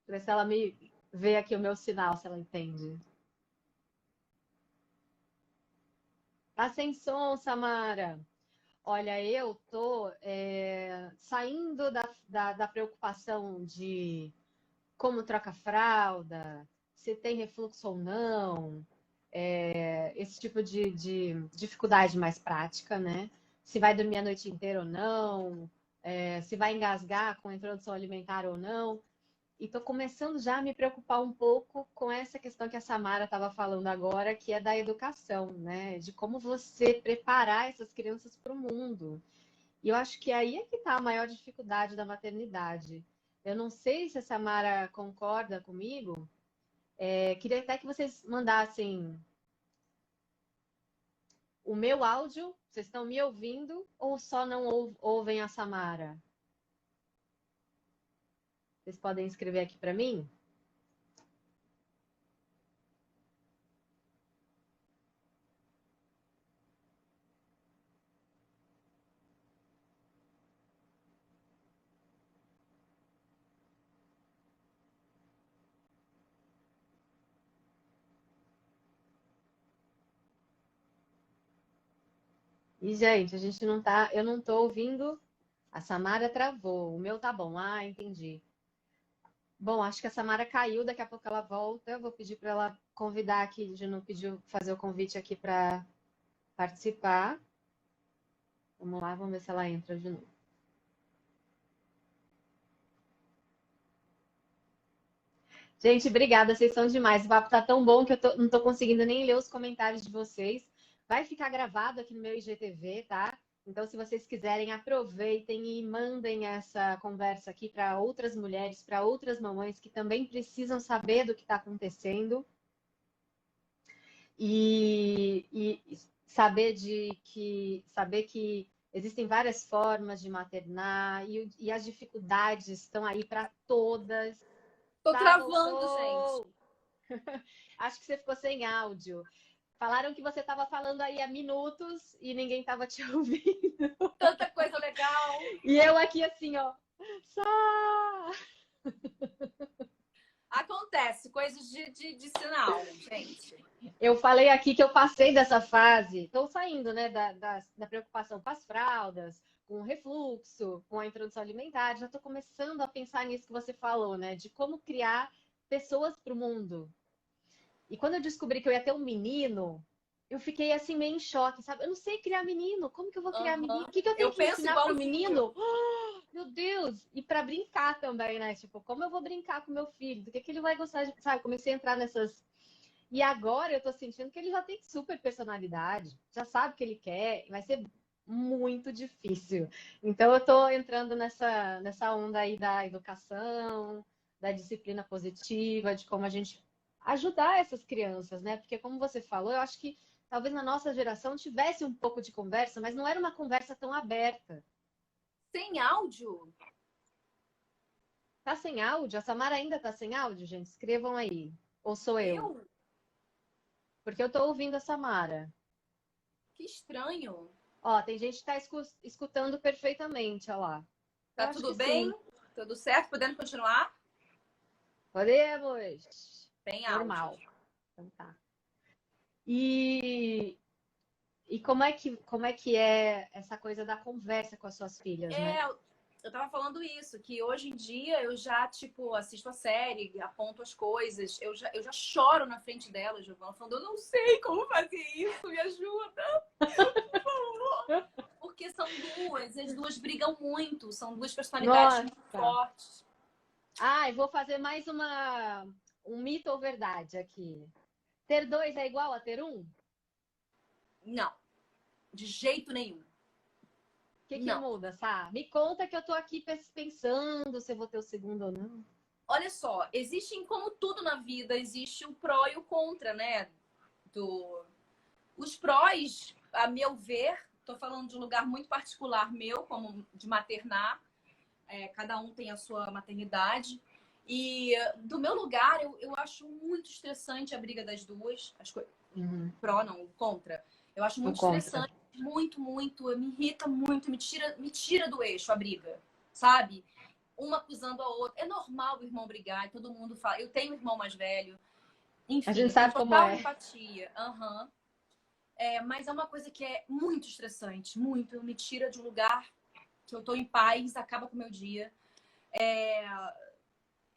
Ver se ela me vê aqui o meu sinal, se ela entende. Tá sem som, Samara. Olha, eu tô saindo da preocupação de como troca fralda, se tem refluxo ou não, esse tipo de dificuldade mais prática, né? Se vai dormir a noite inteira ou não, se vai engasgar com a introdução alimentar ou não. E estou começando já a me preocupar um pouco com essa questão que a Samara estava falando agora, que é da educação, né? De como você preparar essas crianças para o mundo. E eu acho que aí é que está a maior dificuldade da maternidade. Eu não sei se a Samara concorda comigo. Queria até que vocês mandassem o meu áudio. Vocês estão me ouvindo ou só não ouvem a Samara? Vocês podem escrever aqui para mim? E, gente, a gente não tá. Eu não tô ouvindo. A Samara travou. O meu tá bom. Ah, entendi. Bom, acho que a Samara caiu. Daqui a pouco ela volta. Eu vou pedir para ela convidar aqui. De não pediu fazer o convite aqui para participar. Vamos lá, vamos ver se ela entra de novo. Gente, obrigada. Vocês são demais. O papo tá tão bom que não tô conseguindo nem ler os comentários de vocês. Vai ficar gravado aqui no meu IGTV, tá? Então, se vocês quiserem, aproveitem e mandem essa conversa aqui para outras mulheres, para outras mamães que também precisam saber do que está acontecendo e saber que existem várias formas de maternar e as dificuldades estão aí para todas. Tô Tá, travando, voltou. gente. Acho que você ficou sem áudio. Falaram que você estava falando aí há minutos e ninguém estava te ouvindo. Tanta coisa legal. E eu aqui assim, ó. Só... Acontece, coisas de sinal, gente. Eu falei aqui que eu passei dessa fase. Estou saindo, né, da preocupação com as fraldas, com o refluxo, com a introdução alimentar. Já estou começando a pensar nisso que você falou, né? De como criar pessoas para o mundo. E quando eu descobri que eu ia ter um menino, eu fiquei assim meio em choque, sabe? Eu não sei criar menino. Como que eu vou criar menino? O que eu tenho que penso ensinar pro igualzinho. menino? Oh, meu Deus! E para brincar também, né? Tipo, como eu vou brincar com meu filho? Do que ele vai gostar de, sabe? Comecei a entrar nessas. E agora eu tô sentindo que ele já tem super personalidade, já sabe o que ele quer, vai ser muito difícil. Então, eu estou entrando nessa onda aí da educação, da disciplina positiva, de como a gente ajudar essas crianças, né? Porque, como você falou, eu acho que talvez na nossa geração tivesse um pouco de conversa, mas não era uma conversa tão aberta. Sem áudio? Tá sem áudio? A Samara ainda tá sem áudio, gente? Escrevam aí. Ou sou eu? Eu? Porque eu tô ouvindo a Samara. Que estranho. Ó, tem gente que tá escutando perfeitamente, ó lá. Eu Tá acho tudo que bem? sim. Tudo certo? Podendo continuar? Podemos. Tem Normal. áudio. Então tá. E como é que é essa coisa da conversa com as suas filhas, né? Eu tava falando isso, que hoje em dia eu já, tipo, assisto a série, aponto as coisas, eu já choro na frente delas, Giovana, falando, eu não sei como fazer isso, me ajuda, por favor. Porque são duas, as duas brigam muito, são duas personalidades muito Nossa. fortes. Ah, eu vou fazer mais um mito ou verdade aqui. Ter dois é igual a ter um? O Não, de jeito nenhum. que Não. muda, Sá? Me conta que eu tô aqui pensando se eu vou ter o segundo ou não. Olha só, existem, como tudo na vida, existe o pró e o contra, né? Os prós, a meu ver, estou falando de um lugar muito particular meu, como de maternar, cada um tem a sua maternidade. E do meu lugar, eu acho muito estressante a briga das duas. Pró, não, contra. Eu acho O muito contra. estressante, muito, muito. Me irrita muito, me tira do eixo a briga, sabe? Uma acusando a outra. É normal o irmão brigar, e todo mundo fala. Eu tenho um irmão mais velho. A Enfim, gente eu tenho sabe como total é. empatia. Aham. Mas é uma coisa que é muito estressante, muito. Me tira de um lugar que eu tô em paz, acaba com o meu dia.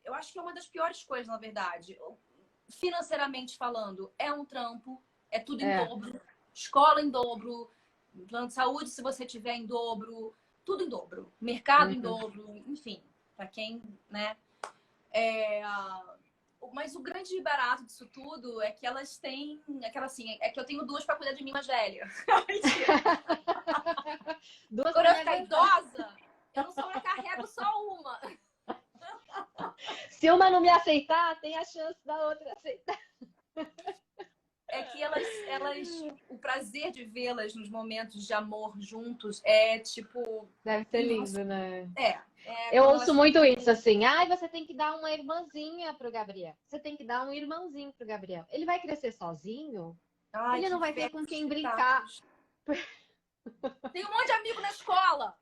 Eu acho que é uma das piores coisas, na verdade. Financeiramente falando, é um trampo, é tudo em É. dobro, escola em dobro, plano de saúde, se você tiver em dobro, tudo em dobro, mercado em Uhum. dobro, enfim, para quem, né? Mas o grande barato disso tudo é que elas têm aquela assim, é que eu tenho duas para cuidar de mim mais velha. Mentira. Duas Quando pra eu me ficar aguentar. idosa, eu não sobrecarrego só uma. Se uma não me aceitar, tem a chance da outra aceitar. É que o prazer de vê-las nos momentos de amor juntos é tipo, Deve ser lindo, né? Eu quando ouço elas muito isso assim. Ai, você tem que dar uma irmãzinha pro Gabriel. Você tem que dar um irmãozinho pro Gabriel. Ele vai crescer sozinho? ai, Ele que não vai ter inferno com de quem brincar. espetáculos. Tem um monte de amigo na escola.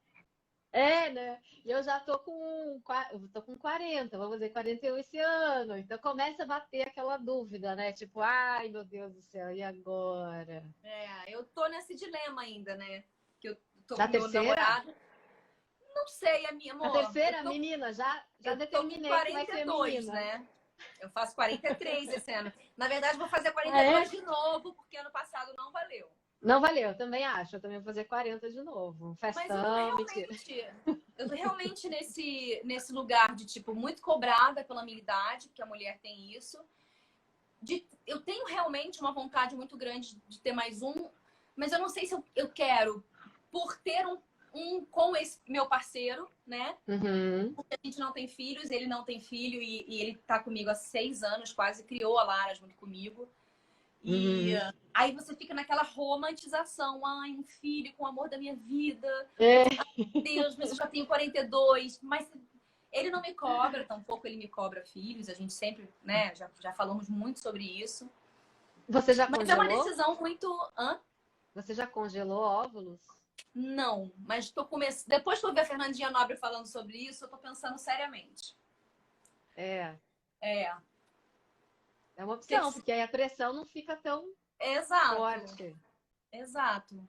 É, né? E eu já tô com 40, vou fazer 41 esse ano. Então começa a bater aquela dúvida, né? Tipo, ai, meu Deus do céu, e agora? Eu tô nesse dilema ainda, né? Que eu tô Na com meu terceira? namorado. Não sei, Na amor. terceira, menina, já Eu tô com determinei que vai ser 42, menina. né? Eu faço 43 esse ano. Na verdade, vou fazer Ah, é? 42 de novo, porque ano passado não valeu. Não valeu, eu também acho. Eu também vou fazer 40 de novo. Mas Festão, mentira. eu tô realmente nesse lugar de, tipo, muito cobrada pela minha idade, porque a mulher tem isso. Eu tenho realmente uma vontade muito grande de ter mais um, mas eu não sei se eu quero, por ter um com esse meu parceiro, né? Uhum, Porque a gente não tem filhos, ele não tem filho e ele tá comigo há 6 anos, quase criou a Lara junto comigo. E uhum. aí você fica naquela romantização. Ai, um filho com o amor da minha vida. É, Deus, mas eu já tenho 42. Mas ele não me cobra, tampouco ele me cobra filhos. A gente sempre, né, já falamos muito sobre isso. você já Mas é uma congelou? decisão muito... Hã? Você já congelou óvulos? Não, mas tô começando... Depois que eu vi a Fernandinha Nobre falando sobre isso, eu tô pensando seriamente. É, É, é uma opção, porque aí a pressão não fica tão exato, forte. exato.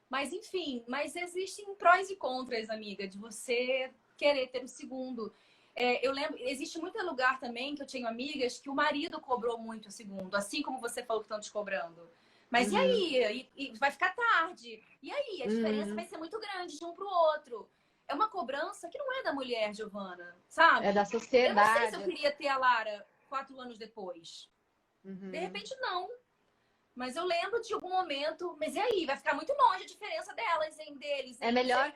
Mas enfim, mas existem prós e contras, amiga, de você querer ter um segundo. Eu lembro, existe muito lugar também que eu tenho amigas que o marido cobrou muito o segundo, assim como você falou que estão te cobrando. Mas e Uhum, aí? E vai ficar tarde. E aí? A diferença vai uhum. ser muito grande de um para o outro. É uma cobrança que não é da mulher, Giovana, É da sabe? Eu não sei se eu sociedade. queria ter a Lara 4 anos depois. De Uhum. repente, não. Mas eu lembro de algum momento. Mas e aí? Vai ficar muito longe a diferença delas, hein, deles. É Hein? melhor.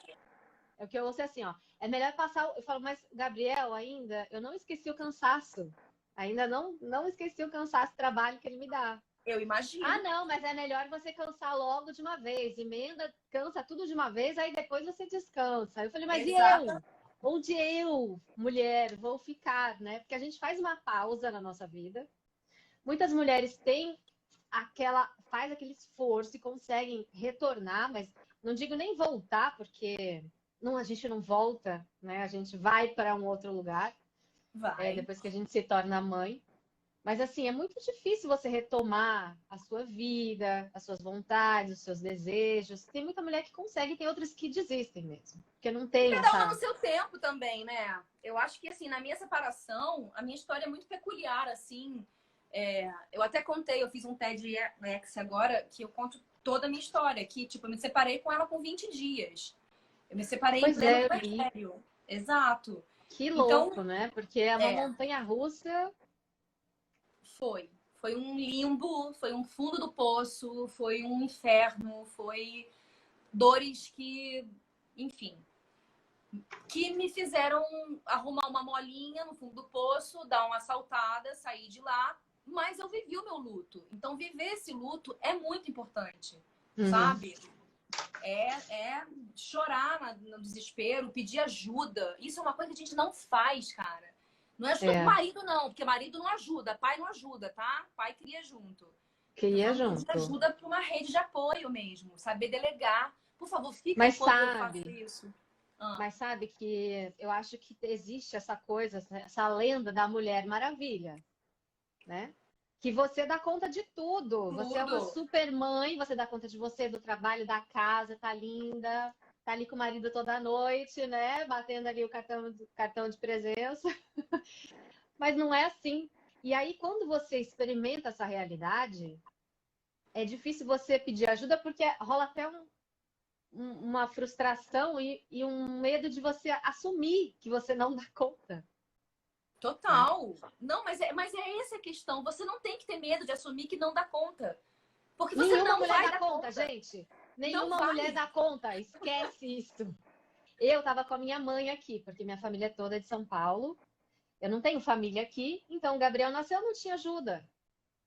É o que eu ouço assim, ó. É melhor passar. Eu falo, mas, Gabriel, ainda, eu não esqueci o cansaço. Ainda não esqueci o cansaço do trabalho que ele me dá. Eu Ah, imagino. não, mas é melhor você cansar logo de uma vez. Emenda, cansa tudo de uma vez, aí depois você descansa. Eu falei, mas e Exata. eu? Onde eu, mulher, vou ficar, né? Porque a gente faz uma pausa na nossa vida. Muitas mulheres têm faz aquele esforço e conseguem retornar, mas não digo nem voltar, porque não, a gente não volta, né? A gente vai para um outro lugar, Vai. depois que a gente se torna mãe. Mas assim, é muito difícil você retomar a sua vida, as suas vontades, os seus desejos. Tem muita mulher que consegue, tem outras que desistem mesmo, porque não E tem cada uma no essa. seu tempo também, né? Eu acho que, assim, na minha separação, a minha história é muito peculiar, assim. Eu até contei, eu fiz um TEDx agora, que eu conto toda a minha história. Que, tipo, eu me separei com ela com 20 dias. Eu me separei em Pois pleno é, eu li. puerpério. Exato. Que Então, louco, né? Porque é uma é, montanha russa. foi. Foi um limbo, foi um fundo do poço, foi um inferno, foi dores que, enfim, que me fizeram arrumar uma molinha no fundo do poço, dar uma saltada, sair de lá. Mas eu vivi o meu luto. Então, viver esse luto é muito importante, Uhum. sabe? É chorar no desespero, pedir ajuda. Isso é uma coisa que a gente não faz, cara. Não é ajuda pro É, marido, não, porque marido não ajuda, pai não ajuda, tá? Pai cria junto. Tô queria falando de junto. ajuda para uma rede de apoio mesmo, saber delegar. Por favor, fica Mas enquanto eu faço sabe, isso. Ah, mas sabe que eu acho que existe essa coisa, essa lenda da Mulher Maravilha, né? Que você dá conta de tudo. Você é uma tudo. super mãe, você dá conta de você, do trabalho, da casa, tá linda, tá ali com o marido toda noite, né? Batendo ali o cartão de presença. Mas não é assim. E aí, quando você experimenta essa realidade, é difícil você pedir ajuda porque rola até uma frustração e um medo de você assumir que você não dá conta, né? Total. Não, mas é essa a questão. Você não tem que ter medo de assumir que não dá conta. Porque você Nenhuma não mulher vai dá dar conta, conta. gente. Não Nenhuma mulher vai. dá conta. Esquece isso. Eu estava com a minha mãe aqui, porque minha família é toda de São Paulo. Eu não tenho família aqui, então o Gabriel nasceu, não tinha ajuda,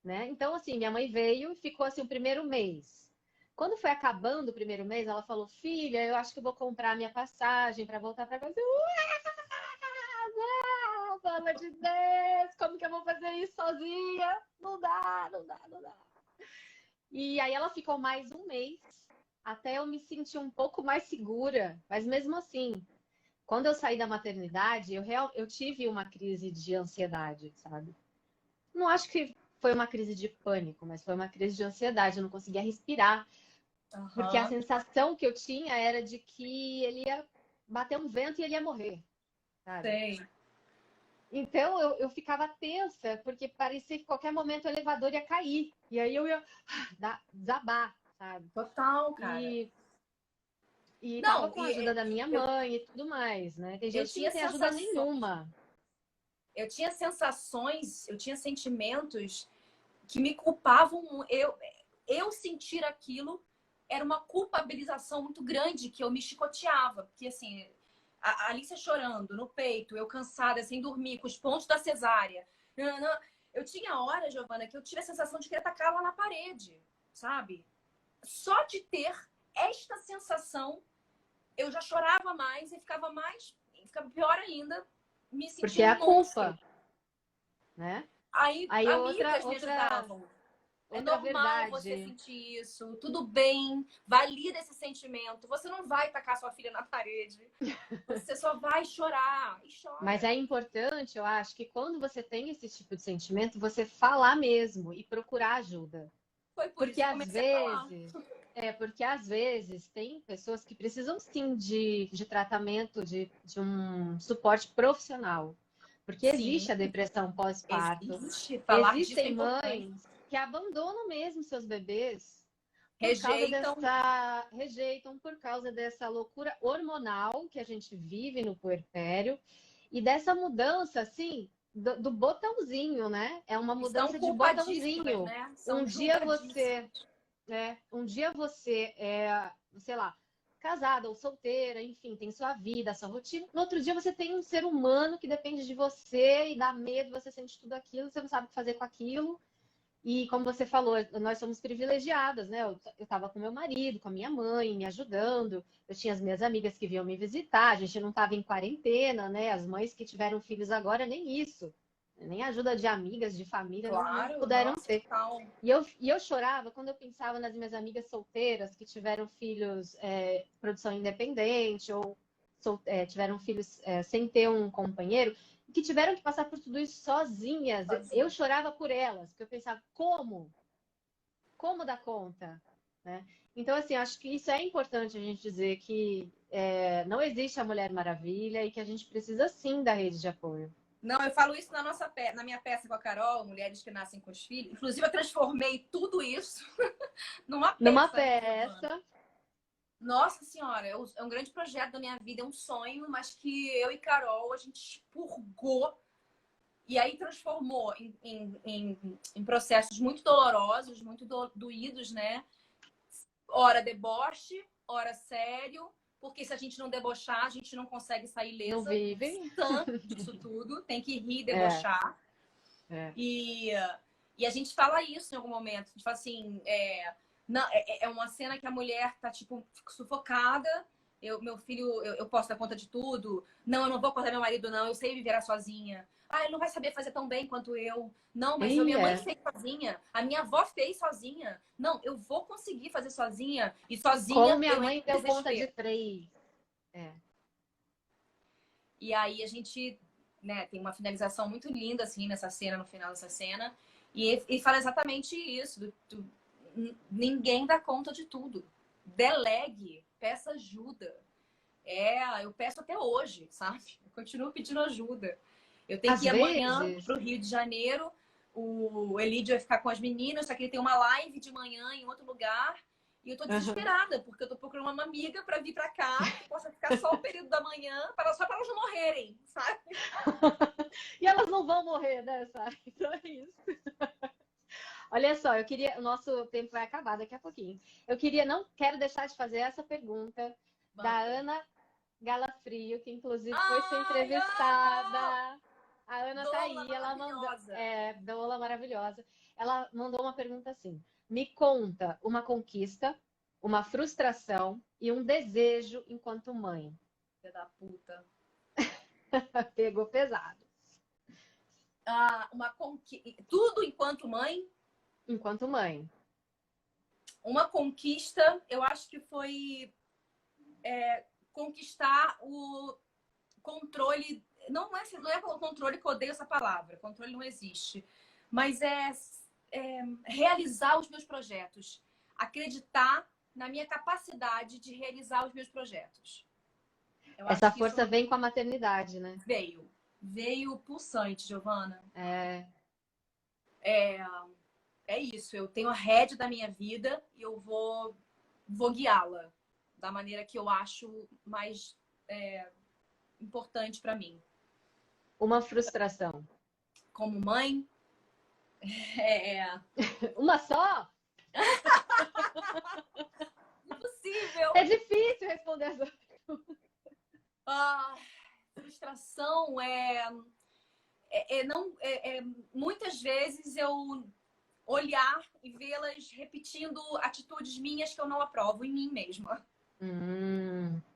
né? Então, assim, minha mãe veio e ficou assim o primeiro mês. Quando foi acabando o primeiro mês, ela falou: Filha, eu acho que eu vou comprar a minha passagem para voltar para casa. Não, pelo amor de Deus, como que eu vou fazer isso sozinha? Não dá, não dá, não dá. E aí ela ficou mais um mês, até eu me sentir um pouco mais segura. Mas mesmo assim, quando eu saí da maternidade, eu tive uma crise de ansiedade, sabe? Não acho que foi uma crise de pânico, mas foi uma crise de ansiedade. Eu não conseguia respirar, porque a Aham. sensação que eu tinha era de que ele ia bater um vento e ele ia morrer, sabe? Sei. Então eu ficava tensa, porque parecia que qualquer momento o elevador ia cair. E aí eu ia desabar, sabe? Total, cara. E, e tava Não, com a ajuda da minha eu, mãe e tudo mais, né? Tem eu gente que não tinha tem ajuda sensações, nenhuma. eu tinha sensações, eu tinha sentimentos que me culpavam. Eu sentir aquilo era uma culpabilização muito grande que eu me chicoteava. Porque, assim, a Alicia chorando no peito, eu cansada, sem dormir, com os pontos da cesárea. Eu tinha horas, Giovana, que eu tive a sensação de querer tacar ela na parede, sabe? Só de ter esta sensação, eu já chorava mais e ficava pior ainda, me Porque sentindo é um a monstro. culpa, né? Aí Aí amigas me ajudavam. É outra normal você verdade. sentir isso, tudo bem, valida esse sentimento. Você não vai tacar sua filha na parede, você só vai chorar e Mas chora. é importante, eu acho, que quando você tem esse tipo de sentimento, você falar mesmo e procurar ajuda. Foi por isso Porque que eu às comecei a falar. vezes, porque às vezes tem pessoas que precisam sim de tratamento, de um suporte profissional. Porque Sim, existe a depressão pós-parto, existe. Falar disso é existem importante. mães que abandonam mesmo seus bebês Rejeitam. rejeitam por causa dessa loucura hormonal que a gente vive no puerpério e dessa mudança, assim, do botãozinho, né? É uma mudança de culpadíssimas, botãozinho. né? São Um dia julgadíssimas. você é, sei lá, casada ou solteira, enfim, tem sua vida, sua rotina. No outro dia você tem um ser humano que depende de você e dá medo, você sente tudo aquilo, você não sabe o que fazer com aquilo. E como você falou, nós somos privilegiadas, né? Eu estava com meu marido, com a minha mãe, me ajudando. Eu tinha as minhas amigas que vinham me visitar. A gente não estava em quarentena, né? As mães que tiveram filhos agora, nem isso. Nem ajuda de amigas, de família, não Claro, puderam nossa, ter. total. E eu chorava quando eu pensava nas minhas amigas solteiras que tiveram filhos produção independente ou tiveram filhos sem ter um companheiro que tiveram que passar por tudo isso sozinhas. Eu Sozinha. chorava por elas, porque eu pensava, como? Como dar conta? Né? Então, assim, acho que isso é importante a gente dizer que não existe a Mulher Maravilha e que a gente precisa sim da rede de apoio. Não, eu falo isso na minha peça com a Carol, Mulheres que Nascem com os Filhos. Inclusive, eu transformei tudo isso numa peça. Numa né, peça. Nossa Senhora, é um grande projeto da minha vida, é um sonho, mas que eu e Carol, a gente expurgou e aí transformou em processos muito dolorosos, muito doídos, né? Ora deboche, ora sério, porque se a gente não debochar, a gente não consegue sair Não ilesa vivem. disso tudo. Tem que rir e É. debochar. E a gente fala isso em algum momento. A gente fala assim, é uma cena que a mulher tá, tipo, sufocada. Meu filho, eu posso dar conta de tudo. Não, eu não vou acordar meu marido, não. Eu sei viver sozinha. Ah, ele não vai saber fazer tão bem quanto eu. Não, mas minha mãe fez sozinha. A minha avó fez sozinha. Não, eu vou conseguir fazer sozinha. E sozinha, Como minha eu mãe entro em deu conta de desespero. 3. E aí a gente, né, tem uma finalização muito linda, assim, nessa cena, no final dessa cena. E fala exatamente isso. Ninguém dá conta de tudo. Delegue, peça ajuda. Eu peço até hoje, sabe? Eu continuo pedindo ajuda. Eu tenho Às que ir amanhã vezes, para o Rio de Janeiro. O Elidio vai ficar com as meninas, só que ele tem uma live de manhã em outro lugar. E eu tô desesperada, porque eu tô procurando uma amiga para vir para cá, que possa ficar só o período da manhã, só para elas não morrerem, sabe? e elas não vão morrer, né, sabe? Então é isso. Olha só, o nosso tempo vai acabar daqui a pouquinho. Não quero deixar de fazer essa pergunta da Ana Galafrio, que inclusive foi sua entrevistada. A Ana tá aí, ela mandou, doula maravilhosa. Ela mandou uma pergunta assim: me conta uma conquista, uma frustração e um desejo enquanto mãe. Filha da puta. Pegou pesado. Tudo enquanto mãe. Enquanto mãe. Uma conquista, eu acho que foi conquistar o controle. Não é o controle, que eu odeio essa palavra. Controle não existe. Mas realizar os meus projetos. Acreditar na minha capacidade de realizar os meus projetos. Essa força vem com a maternidade, né? Veio pulsante, Giovana. É isso. Eu tenho a rédea da minha vida e eu vou guiá-la da maneira que eu acho mais importante para mim. Uma frustração. Como mãe? Uma só? Impossível. É difícil responder essa pergunta. Frustração muitas vezes eu olhar e vê-las repetindo atitudes minhas que eu não aprovo em mim mesma.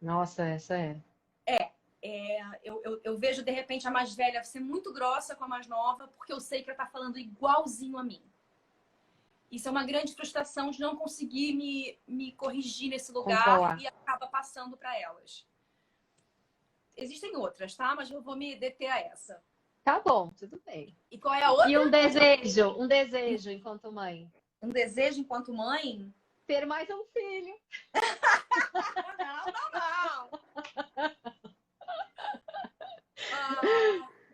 Nossa, essa é. Eu vejo, de repente, a mais velha ser muito grossa com a mais nova, porque eu sei que ela tá falando igualzinho a mim. Isso é uma grande frustração de não conseguir me corrigir nesse lugar e acaba passando para elas. Existem outras, tá? Mas eu vou me deter a essa. Tá bom, tudo bem. E qual é a outra? E um desejo enquanto mãe? Um desejo enquanto mãe? Ter mais um filho. Não.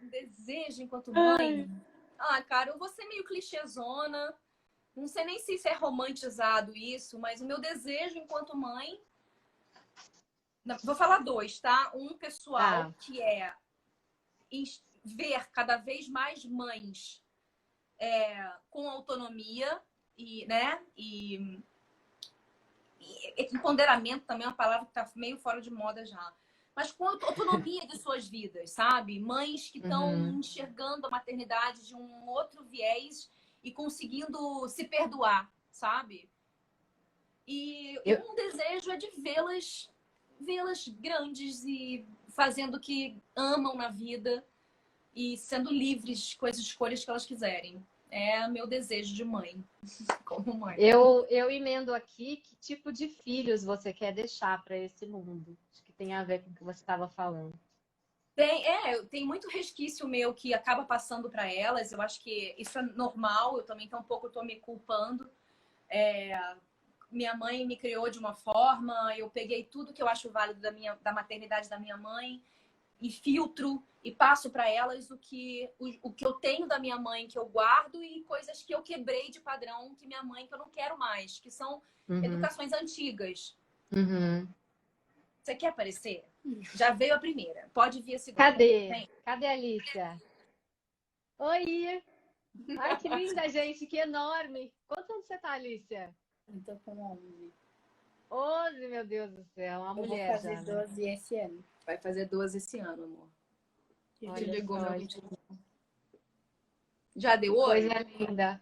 Um desejo enquanto mãe? Cara, eu vou ser meio clichêzona. Não sei nem se isso é romantizado isso, mas o meu desejo enquanto mãe... Não, vou falar 2, tá? Um pessoal que é ver cada vez mais mães com autonomia e, né? E empoderamento também é uma palavra que está meio fora de moda já. Mas com autonomia de suas vidas, sabe? Mães que estão enxergando a maternidade de um outro viés e conseguindo se perdoar, sabe? E um desejo é de vê-las grandes e fazendo o que amam na vida e sendo livres com as escolhas que elas quiserem. É meu desejo de mãe, como mãe. Eu emendo aqui que tipo de filhos você quer deixar para esse mundo. Acho que tem a ver com o que você estava falando. Tem muito resquício meu que acaba passando para elas. Eu acho que isso é normal. Eu também tampouco estou me culpando. Minha mãe me criou de uma forma. Eu peguei tudo que eu acho válido da maternidade da minha mãe e filtro e passo para elas o que eu tenho da minha mãe que eu guardo e coisas que eu quebrei de padrão que minha mãe que eu não quero mais, que são educações antigas. Você quer aparecer? Já veio a primeira. Pode vir a segunda. Cadê? Cadê a Alicia? Oi! Ai, que linda, gente, que enorme! Quantos anos você tá, Alicia? Eu tô com 11. 11, meu Deus do céu, uma mulher. Vou fazer 12 esse ano. Vai fazer 12 esse ano, amor. Olha Te ligou, só, meu 21. Já deu oi? coisa linda.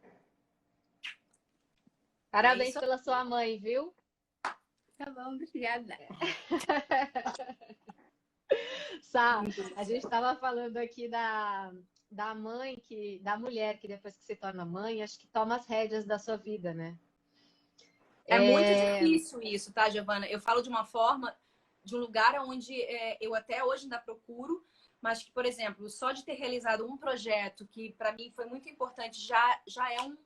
Parabéns pela sua mãe, viu? Tá bom, obrigada. Sá, a gente estava falando aqui da mãe, da mulher que depois que se torna mãe, acho que toma as rédeas da sua vida, né? É muito difícil isso, tá, Giovana? Eu falo de uma forma, de um lugar onde eu até hoje ainda procuro, mas que, por exemplo, só de ter realizado um projeto que para mim foi muito importante já é um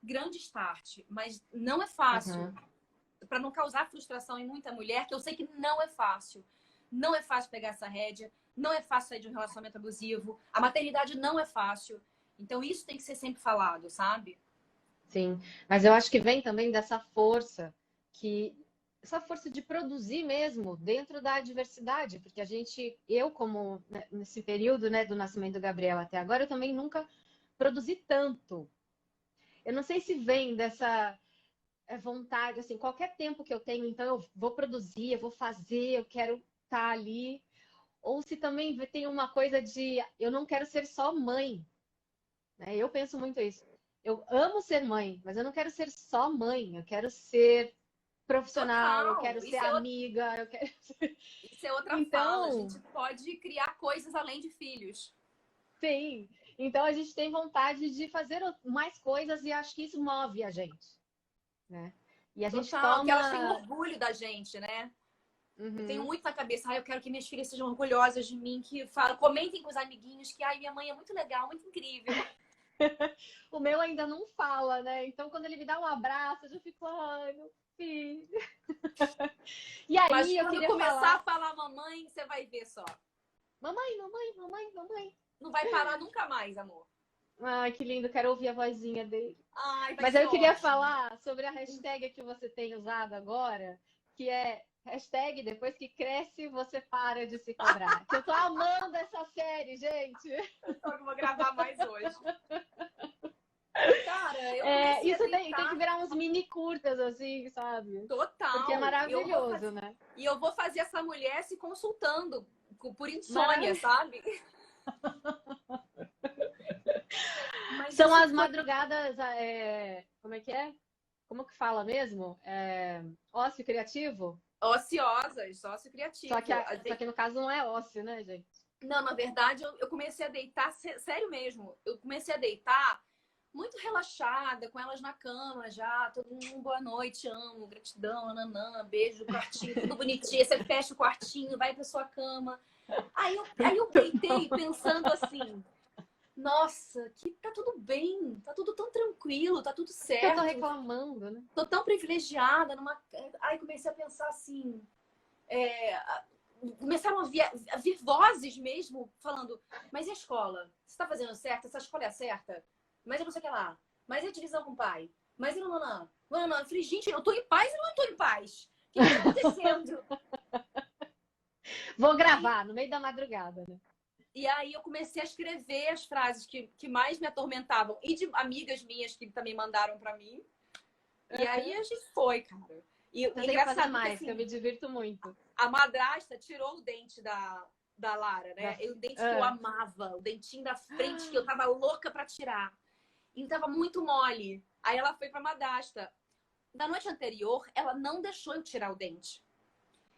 grande start, mas não é fácil. Para não causar frustração em muita mulher, que eu sei que não é fácil. Não é fácil pegar essa rédea, não é fácil sair de um relacionamento abusivo, a maternidade não é fácil. Então isso tem que ser sempre falado, sabe? Sim, mas eu acho que vem também dessa força essa força de produzir mesmo dentro da adversidade, porque eu como né, nesse período, né, do nascimento do Gabriel até agora, eu também nunca produzi tanto. Eu não sei se vem dessa vontade, assim, qualquer tempo que eu tenho, então eu vou produzir, eu vou fazer, eu quero estar ali, ou se também tem uma coisa de eu não quero ser só mãe, né? Eu penso muito isso. Eu amo ser mãe, mas eu não quero ser só mãe, eu quero ser profissional, eu quero ser amiga, eu quero ser... Isso é outra fala, a gente pode criar coisas além de filhos. Sim, então a gente tem vontade de fazer mais coisas e acho que isso move a gente, né? E a gente toma... que elas têm orgulho da gente, né? Eu tenho muito na cabeça, eu quero que minhas filhas sejam orgulhosas de mim, que comentem com os amiguinhos que minha mãe é muito legal, muito incrível. O meu ainda não fala, né? Então, quando ele me dá um abraço, eu já fico, ai, meu filho. E aí, mas eu quando queria começar a falar mamãe, você vai ver só. Mamãe, mamãe, mamãe, mamãe. Não vai parar nunca mais, amor. Ai, que lindo, quero ouvir a vozinha dele. Ai, mas eu queria falar sobre a hashtag que você tem usado agora, que é hashtag depois que cresce, você para de se cobrar. Que eu tô amando essa série, gente. Eu vou gravar mais hoje. Cara, isso tem que virar uns mini curtas, assim, sabe? Total. Porque é maravilhoso, né? E eu vou fazer essa mulher se consultando por insônia, sabe? Mas são as madrugadas, como é que é? Como que fala mesmo? Ócio criativo? Ociosas, ócio criativo. Só que no caso não é ócio, né, gente? Não, na verdade, eu comecei a deitar, sério mesmo, eu comecei a deitar muito relaxada, com elas na cama já, todo mundo, boa noite, amo, gratidão, nanã, beijo, quartinho, tudo bonitinho, você fecha o quartinho, vai pra sua cama. Aí eu deitei pensando assim, nossa, que tá tudo bem, tá tudo tão tranquilo, tá tudo certo. Eu tô reclamando, né? Tô tão privilegiada Aí comecei a pensar assim, começaram a vir vozes mesmo falando, mas e a escola? Você tá fazendo certo? Essa escola é a certa? Mas eu não sei o que lá. Mas e a divisão com o pai? Mas e não. Eu falei, gente, eu tô em paz e não tô em paz. O que tá acontecendo? Vou gravar no meio da madrugada, né? E aí eu comecei a escrever as frases que mais me atormentavam. E de amigas minhas que também mandaram pra mim. E aí a gente foi, cara. E Eu tenho que engraçado fazer que, mais, assim, que eu me divirto muito. a madrasta tirou o dente da Lara, né? Da- O dente que eu amava, o dentinho da frente que eu tava louca pra tirar. E tava muito mole. Aí ela foi pra madrasta. Da noite anterior, ela não deixou eu tirar o dente.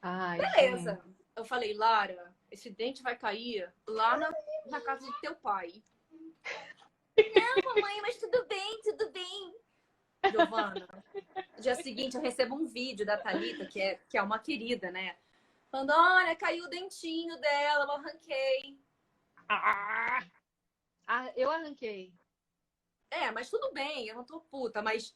Ai, Beleza. gente. Eu falei, Lara, esse dente vai cair lá na casa de teu pai. Não, mamãe, mas tudo bem, tudo bem. Giovana, no dia seguinte eu recebo um vídeo da Thalita, que é uma querida, né? Falando, olha, caiu o dentinho dela, eu arranquei. Ah, eu arranquei. Mas tudo bem, eu não tô puta, mas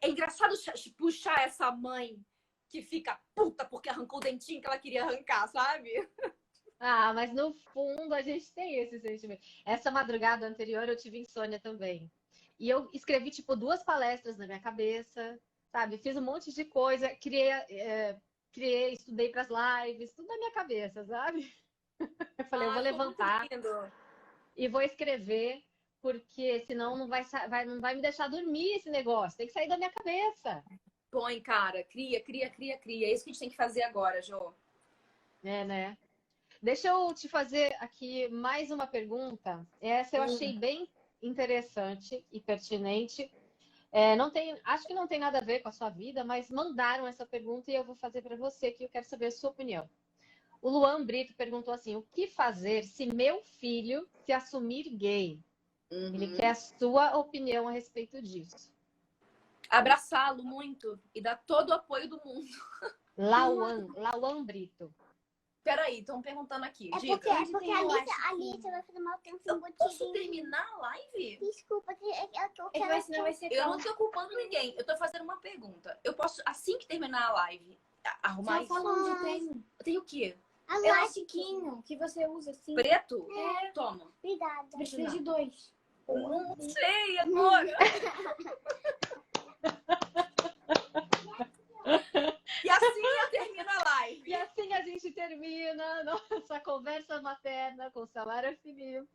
é engraçado puxar essa mãe que fica puta porque arrancou o dentinho que ela queria arrancar, sabe? Ah, mas no fundo a gente tem esse sentimento. Essa madrugada anterior eu tive insônia também. E eu escrevi, tipo, 2 palestras na minha cabeça, sabe? Fiz um monte de coisa, estudei para as lives, tudo na minha cabeça, sabe? Eu falei, eu vou Ficou muito levantar lindo. e vou escrever, porque senão não vai me deixar dormir esse negócio. Tem que sair da minha cabeça. Põe, cara, cria. É isso que a gente tem que fazer agora, Jô. É, né? Deixa eu te fazer aqui mais uma pergunta. Essa eu achei bem interessante e pertinente. Acho que não tem nada a ver com a sua vida, mas mandaram essa pergunta e eu vou fazer para você, que eu quero saber a sua opinião. O Luan Brito perguntou assim: o que fazer se meu filho se assumir gay? Ele quer a sua opinião a respeito disso. Abraçá-lo muito e dar todo o apoio do mundo. Lauan Brito. Peraí, estão perguntando aqui. É Diga. porque a Alicia vai fazer mal tempo Eu sem posso botidinho. terminar a live? Desculpa, eu quero... Senão vai ser Eu não tô culpando ninguém. Eu tô fazendo uma pergunta. Eu posso, assim que terminar a live, arrumar Só isso? falando de treino. Tem o quê? A Elastiquinho que você usa assim. Preto? Toma. Obrigada. Precisa de 2. Não sei agora. E assim eu termino a live. E assim a gente termina nossa conversa materna com Samara Filipe.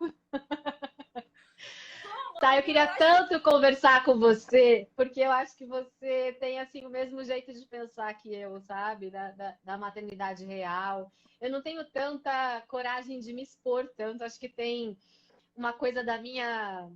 Tá, eu queria tanto conversar com você, porque eu acho que você tem assim o mesmo jeito de pensar que eu, sabe? Da maternidade real. Eu não tenho tanta coragem de me expor tanto, acho que tem uma coisa da minha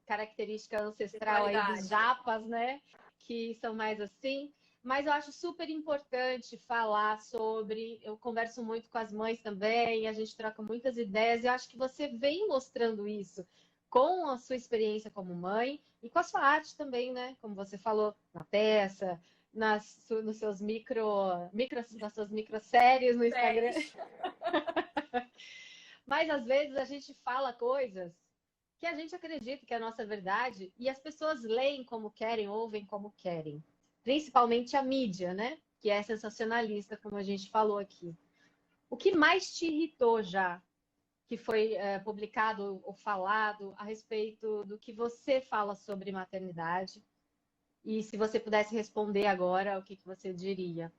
característica ancestral aí dos japas, né? Que são mais assim. Mas eu acho super importante falar sobre. Eu converso muito com as mães também, a gente troca muitas ideias, e eu acho que você vem mostrando isso com a sua experiência como mãe e com a sua arte também, né? Como você falou, na peça, nos seus nas suas microséries no Instagram. Mas às vezes a gente fala coisas que a gente acredita que é a nossa verdade e as pessoas leem como querem, ouvem como querem. Principalmente a mídia, né? Que é sensacionalista, como a gente falou aqui. O que mais te irritou já, que foi publicado ou falado a respeito do que você fala sobre maternidade? E se você pudesse responder agora, o que você diria?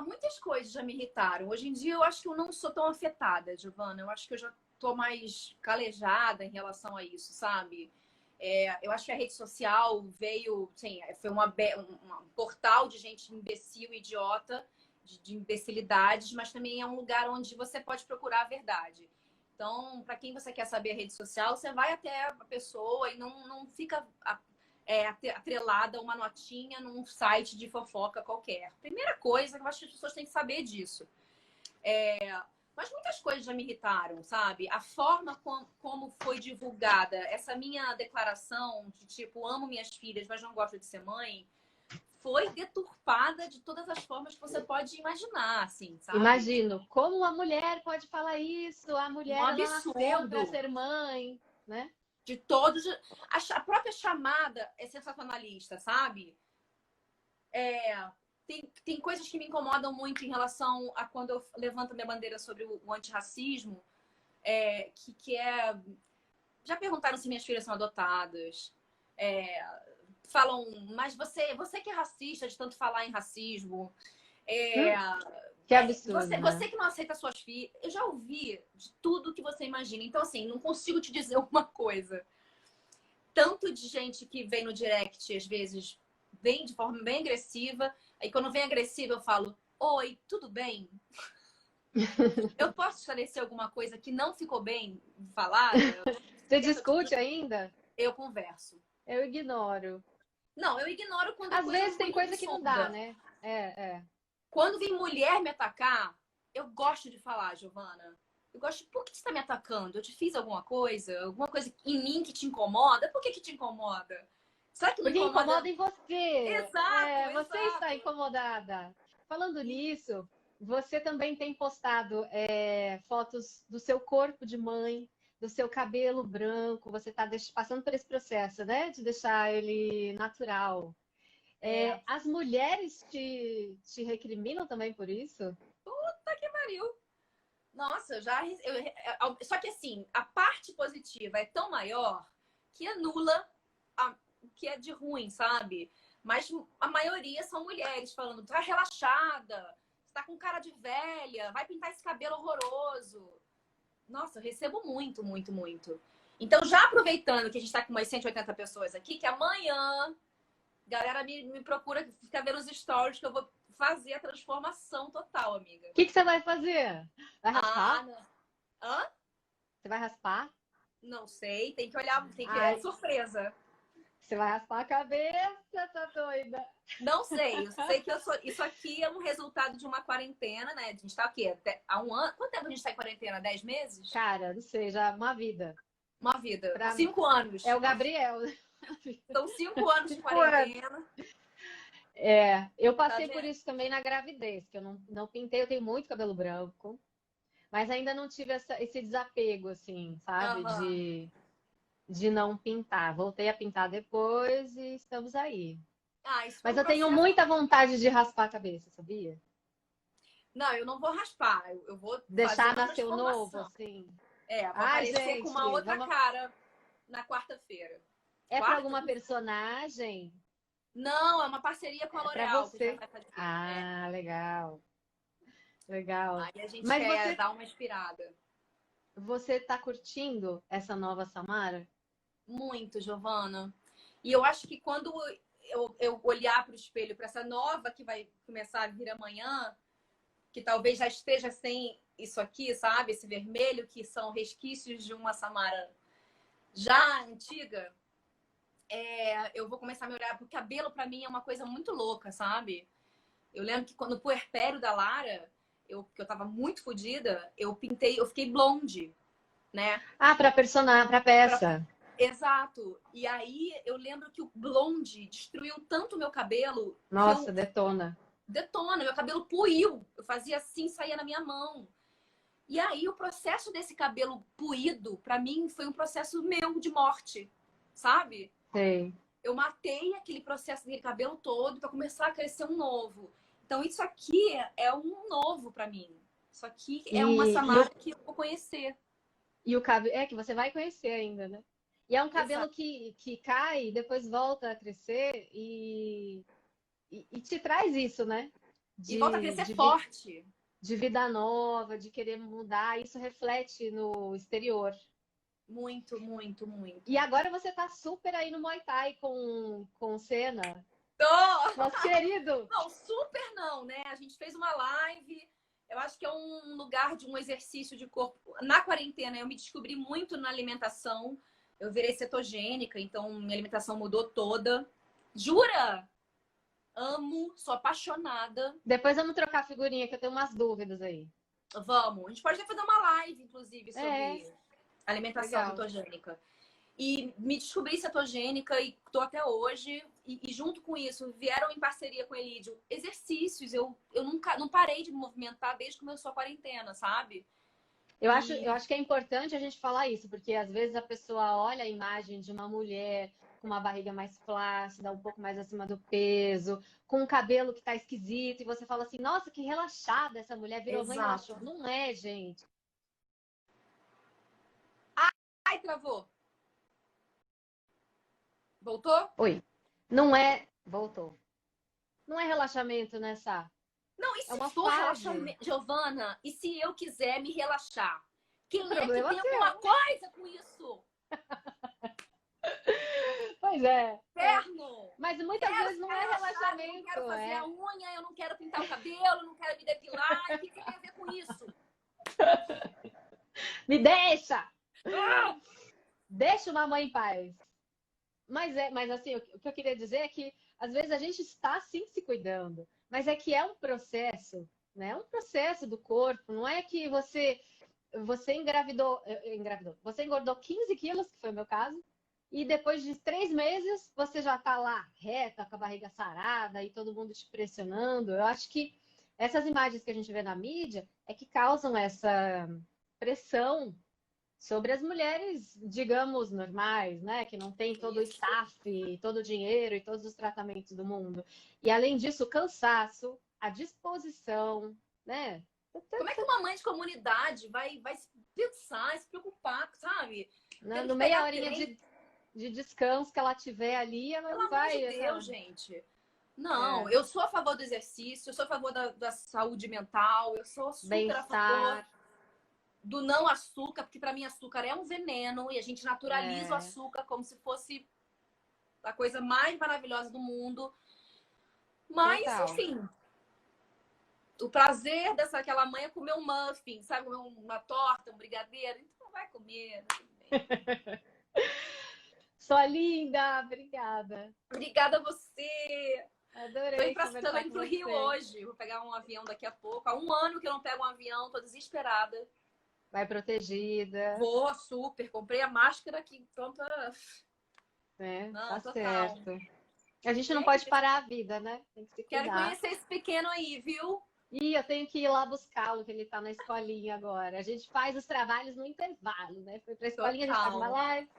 Muitas coisas já me irritaram. Hoje em dia eu acho que eu não sou tão afetada, Giovana. Eu acho que eu já tô mais calejada em relação a isso, sabe? Eu acho que a rede social veio, sim, foi um portal de gente imbecil, idiota, de imbecilidades, mas também é um lugar onde você pode procurar a verdade. Então, para quem você quer saber a rede social, você vai até a pessoa e não fica atrelada a uma notinha num site de fofoca qualquer. Primeira coisa, eu acho que as pessoas têm que saber disso. Mas muitas coisas já me irritaram, sabe? A forma como foi divulgada essa minha declaração de tipo, amo minhas filhas, mas não gosto de ser mãe, foi deturpada de todas as formas que você pode imaginar, assim, sabe? Imagino, como uma mulher pode falar isso? A mulher ela nasceu para ser mãe, né? De todos. A própria chamada é sensacionalista, sabe? Tem coisas que me incomodam muito em relação a quando eu levanto minha bandeira sobre o antirracismo, que é... Já perguntaram se minhas filhas são adotadas. Falam, mas você que é racista de tanto falar em racismo. Que absurdo, Você, né? você que não aceita suas filhas, eu já ouvi de tudo que você imagina. Então, assim, não consigo te dizer uma coisa. Tanto de gente que vem no direct, às vezes, vem de forma bem agressiva. Aí, quando vem agressiva, eu falo: oi, tudo bem? Eu posso esclarecer alguma coisa que não ficou bem falada? Você discute ainda? Eu converso. Eu ignoro. Não, eu ignoro quando é Às coisa vezes tem muito coisa que não dá, absurda. né? É. Quando vem mulher me atacar, eu gosto de falar, Giovana. Eu gosto, por que você tá me atacando? Eu te fiz alguma coisa? Alguma coisa em mim que te incomoda? Por que te incomoda? Será que não Porque incomoda? incomoda em você. Exato, Você está exato. incomodada. Falando nisso, você também tem postado fotos do seu corpo de mãe, do seu cabelo branco. Você está passando por esse processo, né? De deixar ele natural. É, As mulheres te recriminam também por isso? que pariu. Nossa, só que assim, a parte positiva é tão maior que anula o que é de ruim, sabe? Mas a maioria são mulheres falando: tá relaxada, você tá com cara de velha, vai pintar esse cabelo horroroso. Nossa, eu recebo muito, muito, muito. Então, já aproveitando que a gente tá com umas 180 pessoas aqui, que amanhã a galera me procura, fica vendo os stories que eu vou fazer a transformação total, amiga. O que você vai fazer? Vai raspar? Não. Hã? Você vai raspar? Não sei, tem que olhar, é Ai, surpresa. você vai raspar a cabeça, tá doida? Não sei, eu sei que isso aqui é um resultado de uma quarentena, né? A gente tá o quê? Há um ano? Quanto tempo a gente tá em quarentena? 10 meses? Cara, não sei, já uma vida. Uma vida. Pra... 5 anos. É o Gabriel. São 5 anos de 5 anos. quarentena. Eu Tá passei por vendo? isso também na gravidez, que eu não pintei, eu tenho muito cabelo branco, mas ainda não tive esse desapego, assim, sabe? Aham. De não pintar. Voltei a pintar depois e estamos aí. Isso foi Mas um eu tenho processo. muita vontade de raspar a cabeça, sabia? Não, eu não vou raspar, eu vou fazer Deixar uma nascer o novo, transformação. assim. Vou Ai, aparecer com uma gente, outra vamos... cara na quarta-feira. É para Quarta? alguma personagem? Não, é uma parceria com a É para L'Oréal que já você? vai fazer. Ah, legal, legal. Aí a gente Mas quer dar uma inspirada. você tá curtindo essa nova Samara? Muito, Giovana. E eu acho que quando eu olhar para o espelho, para essa nova que vai começar a vir amanhã, que talvez já esteja sem isso aqui, sabe? Esse vermelho, que são resquícios de uma Samara já antiga, eu vou começar a me olhar, porque cabelo para mim é uma coisa muito louca, sabe? Eu lembro que quando o puerpério da Lara, que eu tava muito fodida, eu fiquei blonde, né? Ah, para personagem, para peça. Exato. E aí eu lembro que o blonde destruiu tanto o meu cabelo que Nossa, detona. meu cabelo puiu. Eu fazia assim, saía na minha mão. E aí o processo desse cabelo puído, pra mim, foi um processo meu de morte, sabe? Sei. Eu matei aquele processo daquele cabelo todo pra começar a crescer um novo. Então isso aqui é um novo pra mim. Isso aqui é uma Samara que eu vou conhecer. E o cabelo. É que você vai conhecer ainda, né? E é um cabelo Exato. que cai, depois volta a crescer e te traz isso, né? E volta a crescer forte. De vida nova, de querer mudar. Isso reflete no exterior. Muito, muito, muito. E agora você tá super aí no Muay Thai com o Senna. Tô! Nosso querido! Não, super não, né? A gente fez uma live. Eu acho que é um lugar de um exercício de corpo. Na quarentena, eu me descobri muito na alimentação. Eu virei cetogênica, então minha alimentação mudou toda. Jura? Amo, sou apaixonada. Depois vamos trocar figurinha, que eu tenho umas dúvidas aí. Vamos. A gente pode até fazer uma live, inclusive, sobre alimentação Legal. cetogênica. E me descobri cetogênica e tô até hoje. E junto com isso, vieram em parceria com o Elídio exercícios. Eu nunca não parei de me movimentar desde que começou a quarentena, sabe? Eu acho que é importante a gente falar isso, porque às vezes a pessoa olha a imagem de uma mulher com uma barriga mais flácida, um pouco mais acima do peso, com um cabelo que tá esquisito, e você fala assim, nossa, que relaxada essa mulher, virou mãe e relaxou. Não é, gente. Ai, travou. Voltou? Oi. Não é. Voltou. Não é relaxamento, né, Sá? Não, e É se uma for fase. relaxamento, Giovana, e se eu quiser me relaxar? Quem é que Problema tem seu. alguma coisa com isso? Pois é. Inferno! Mas muitas vezes não é Eu relaxamento, não quero fazer é. a unha, eu não quero pintar o cabelo, eu não quero me depilar. O que tem a ver com isso? Me deixa! Ah! Deixa uma mãe em paz. Mas assim, o que eu queria dizer é que às vezes a gente está sim se cuidando, mas é que é um processo, né? É um processo do corpo, não é que você engravidou, você engordou 15 quilos, que foi o meu caso, e depois de 3 meses você já está lá reta, com a barriga sarada e todo mundo te pressionando. Eu acho que essas imagens que a gente vê na mídia é que causam essa pressão sobre as mulheres, digamos, normais, né? Que não tem todo o Isso. staff, todo o dinheiro e todos os tratamentos do mundo. E além disso, o cansaço, a disposição, né? Como é que uma mãe de comunidade vai pensar, se preocupar, sabe? Tendo No que meia pegar horinha trem, de descanso que ela tiver ali, ela pelo não amor vai. de Deus, gente. Não, É, eu sou a favor do exercício, eu sou a favor da saúde mental, eu sou super a favor bem-estar. do não açúcar, porque para mim açúcar é um veneno e a gente naturaliza o É, açúcar como se fosse a coisa mais maravilhosa do mundo. Mas, total. enfim, o prazer daquela mãe é comer um muffin, sabe? Comer uma torta, um brigadeiro. Então vai comer, tudo bem. Sua linda, obrigada. Obrigada a você. Adorei Tô conversar indo com pro Rio você. hoje. Vou pegar um avião daqui a pouco. Há um ano que eu não pego um avião, tô desesperada. Vai protegida, Vou, super. Comprei a máscara aqui. Pronta. né? Não, Tá total. certo. A gente não pode Gente, parar a vida, né? Tem que se quero cuidar. conhecer esse pequeno aí, viu? E eu tenho que ir lá buscá-lo, que ele tá na escolinha agora. A gente faz os trabalhos no intervalo, né? Foi pra escolinha, a gente faz uma Total. live.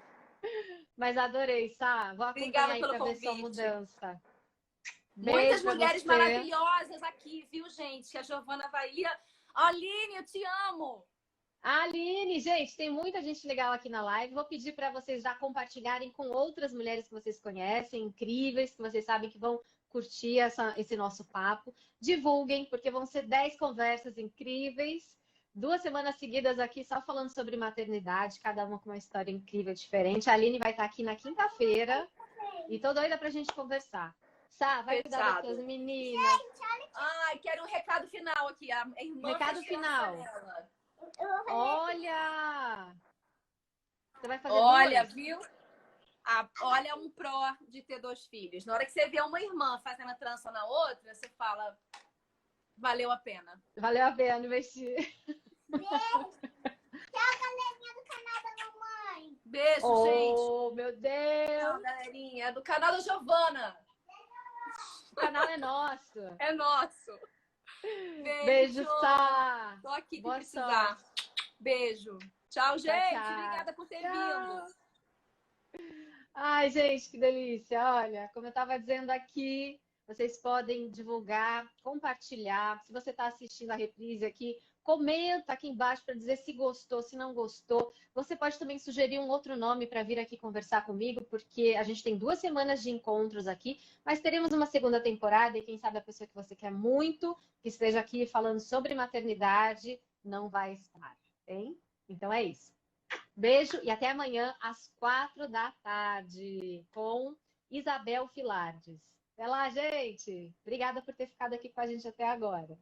Mas adorei, Sá. Vou acompanhar Obrigada aí pelo pra ver sua convite. mudança. Muitas Beijo pra mulheres você. maravilhosas aqui, viu, gente? A Giovana vai ir. Aline, eu te amo. Aline, gente, tem muita gente legal aqui na live. Vou pedir para vocês já compartilharem com outras mulheres que vocês conhecem, incríveis, que vocês sabem que vão curtir esse nosso papo. Divulguem, porque vão ser 10 conversas incríveis. 2 semanas seguidas aqui só falando sobre maternidade, cada uma com uma história incrível, diferente. A Aline vai estar aqui na quinta-feira e tô doida pra gente conversar. Sá, vai cuidar das suas Fechado. meninas. Ai, quero um recado final aqui. A irmã Recado fez criança final. dela. Eu vou fazer Olha! Você vai fazer Olha, duas? viu? Olha um pró de ter 2 filhos. Na hora que você vê uma irmã fazendo a trança na outra, você fala, valeu a pena. Valeu a pena investir. beijo. Tchau, galerinha do canal da mamãe. Beijo, gente. Oh, meu Deus! Tchau, galerinha. É do canal da Giovana. O canal é nosso. É nosso. Beijo, Beijo. Sá. Tô aqui se Boa precisar. sorte. Beijo. Tchau, gente. Tchau. Obrigada por ter Tchau. vindo. Ai, gente, que delícia. Olha, como eu estava dizendo aqui, vocês podem divulgar, compartilhar. Se você está assistindo a reprise aqui, comenta aqui embaixo para dizer se gostou, se não gostou. Você pode também sugerir um outro nome para vir aqui conversar comigo, porque a gente tem 2 semanas de encontros aqui, mas teremos uma segunda temporada e quem sabe a pessoa que você quer muito que esteja aqui falando sobre maternidade não vai estar, hein? Então é isso. Beijo e até amanhã às 4 da tarde com Isabel Filardes. Até lá, gente! Obrigada por ter ficado aqui com a gente até agora.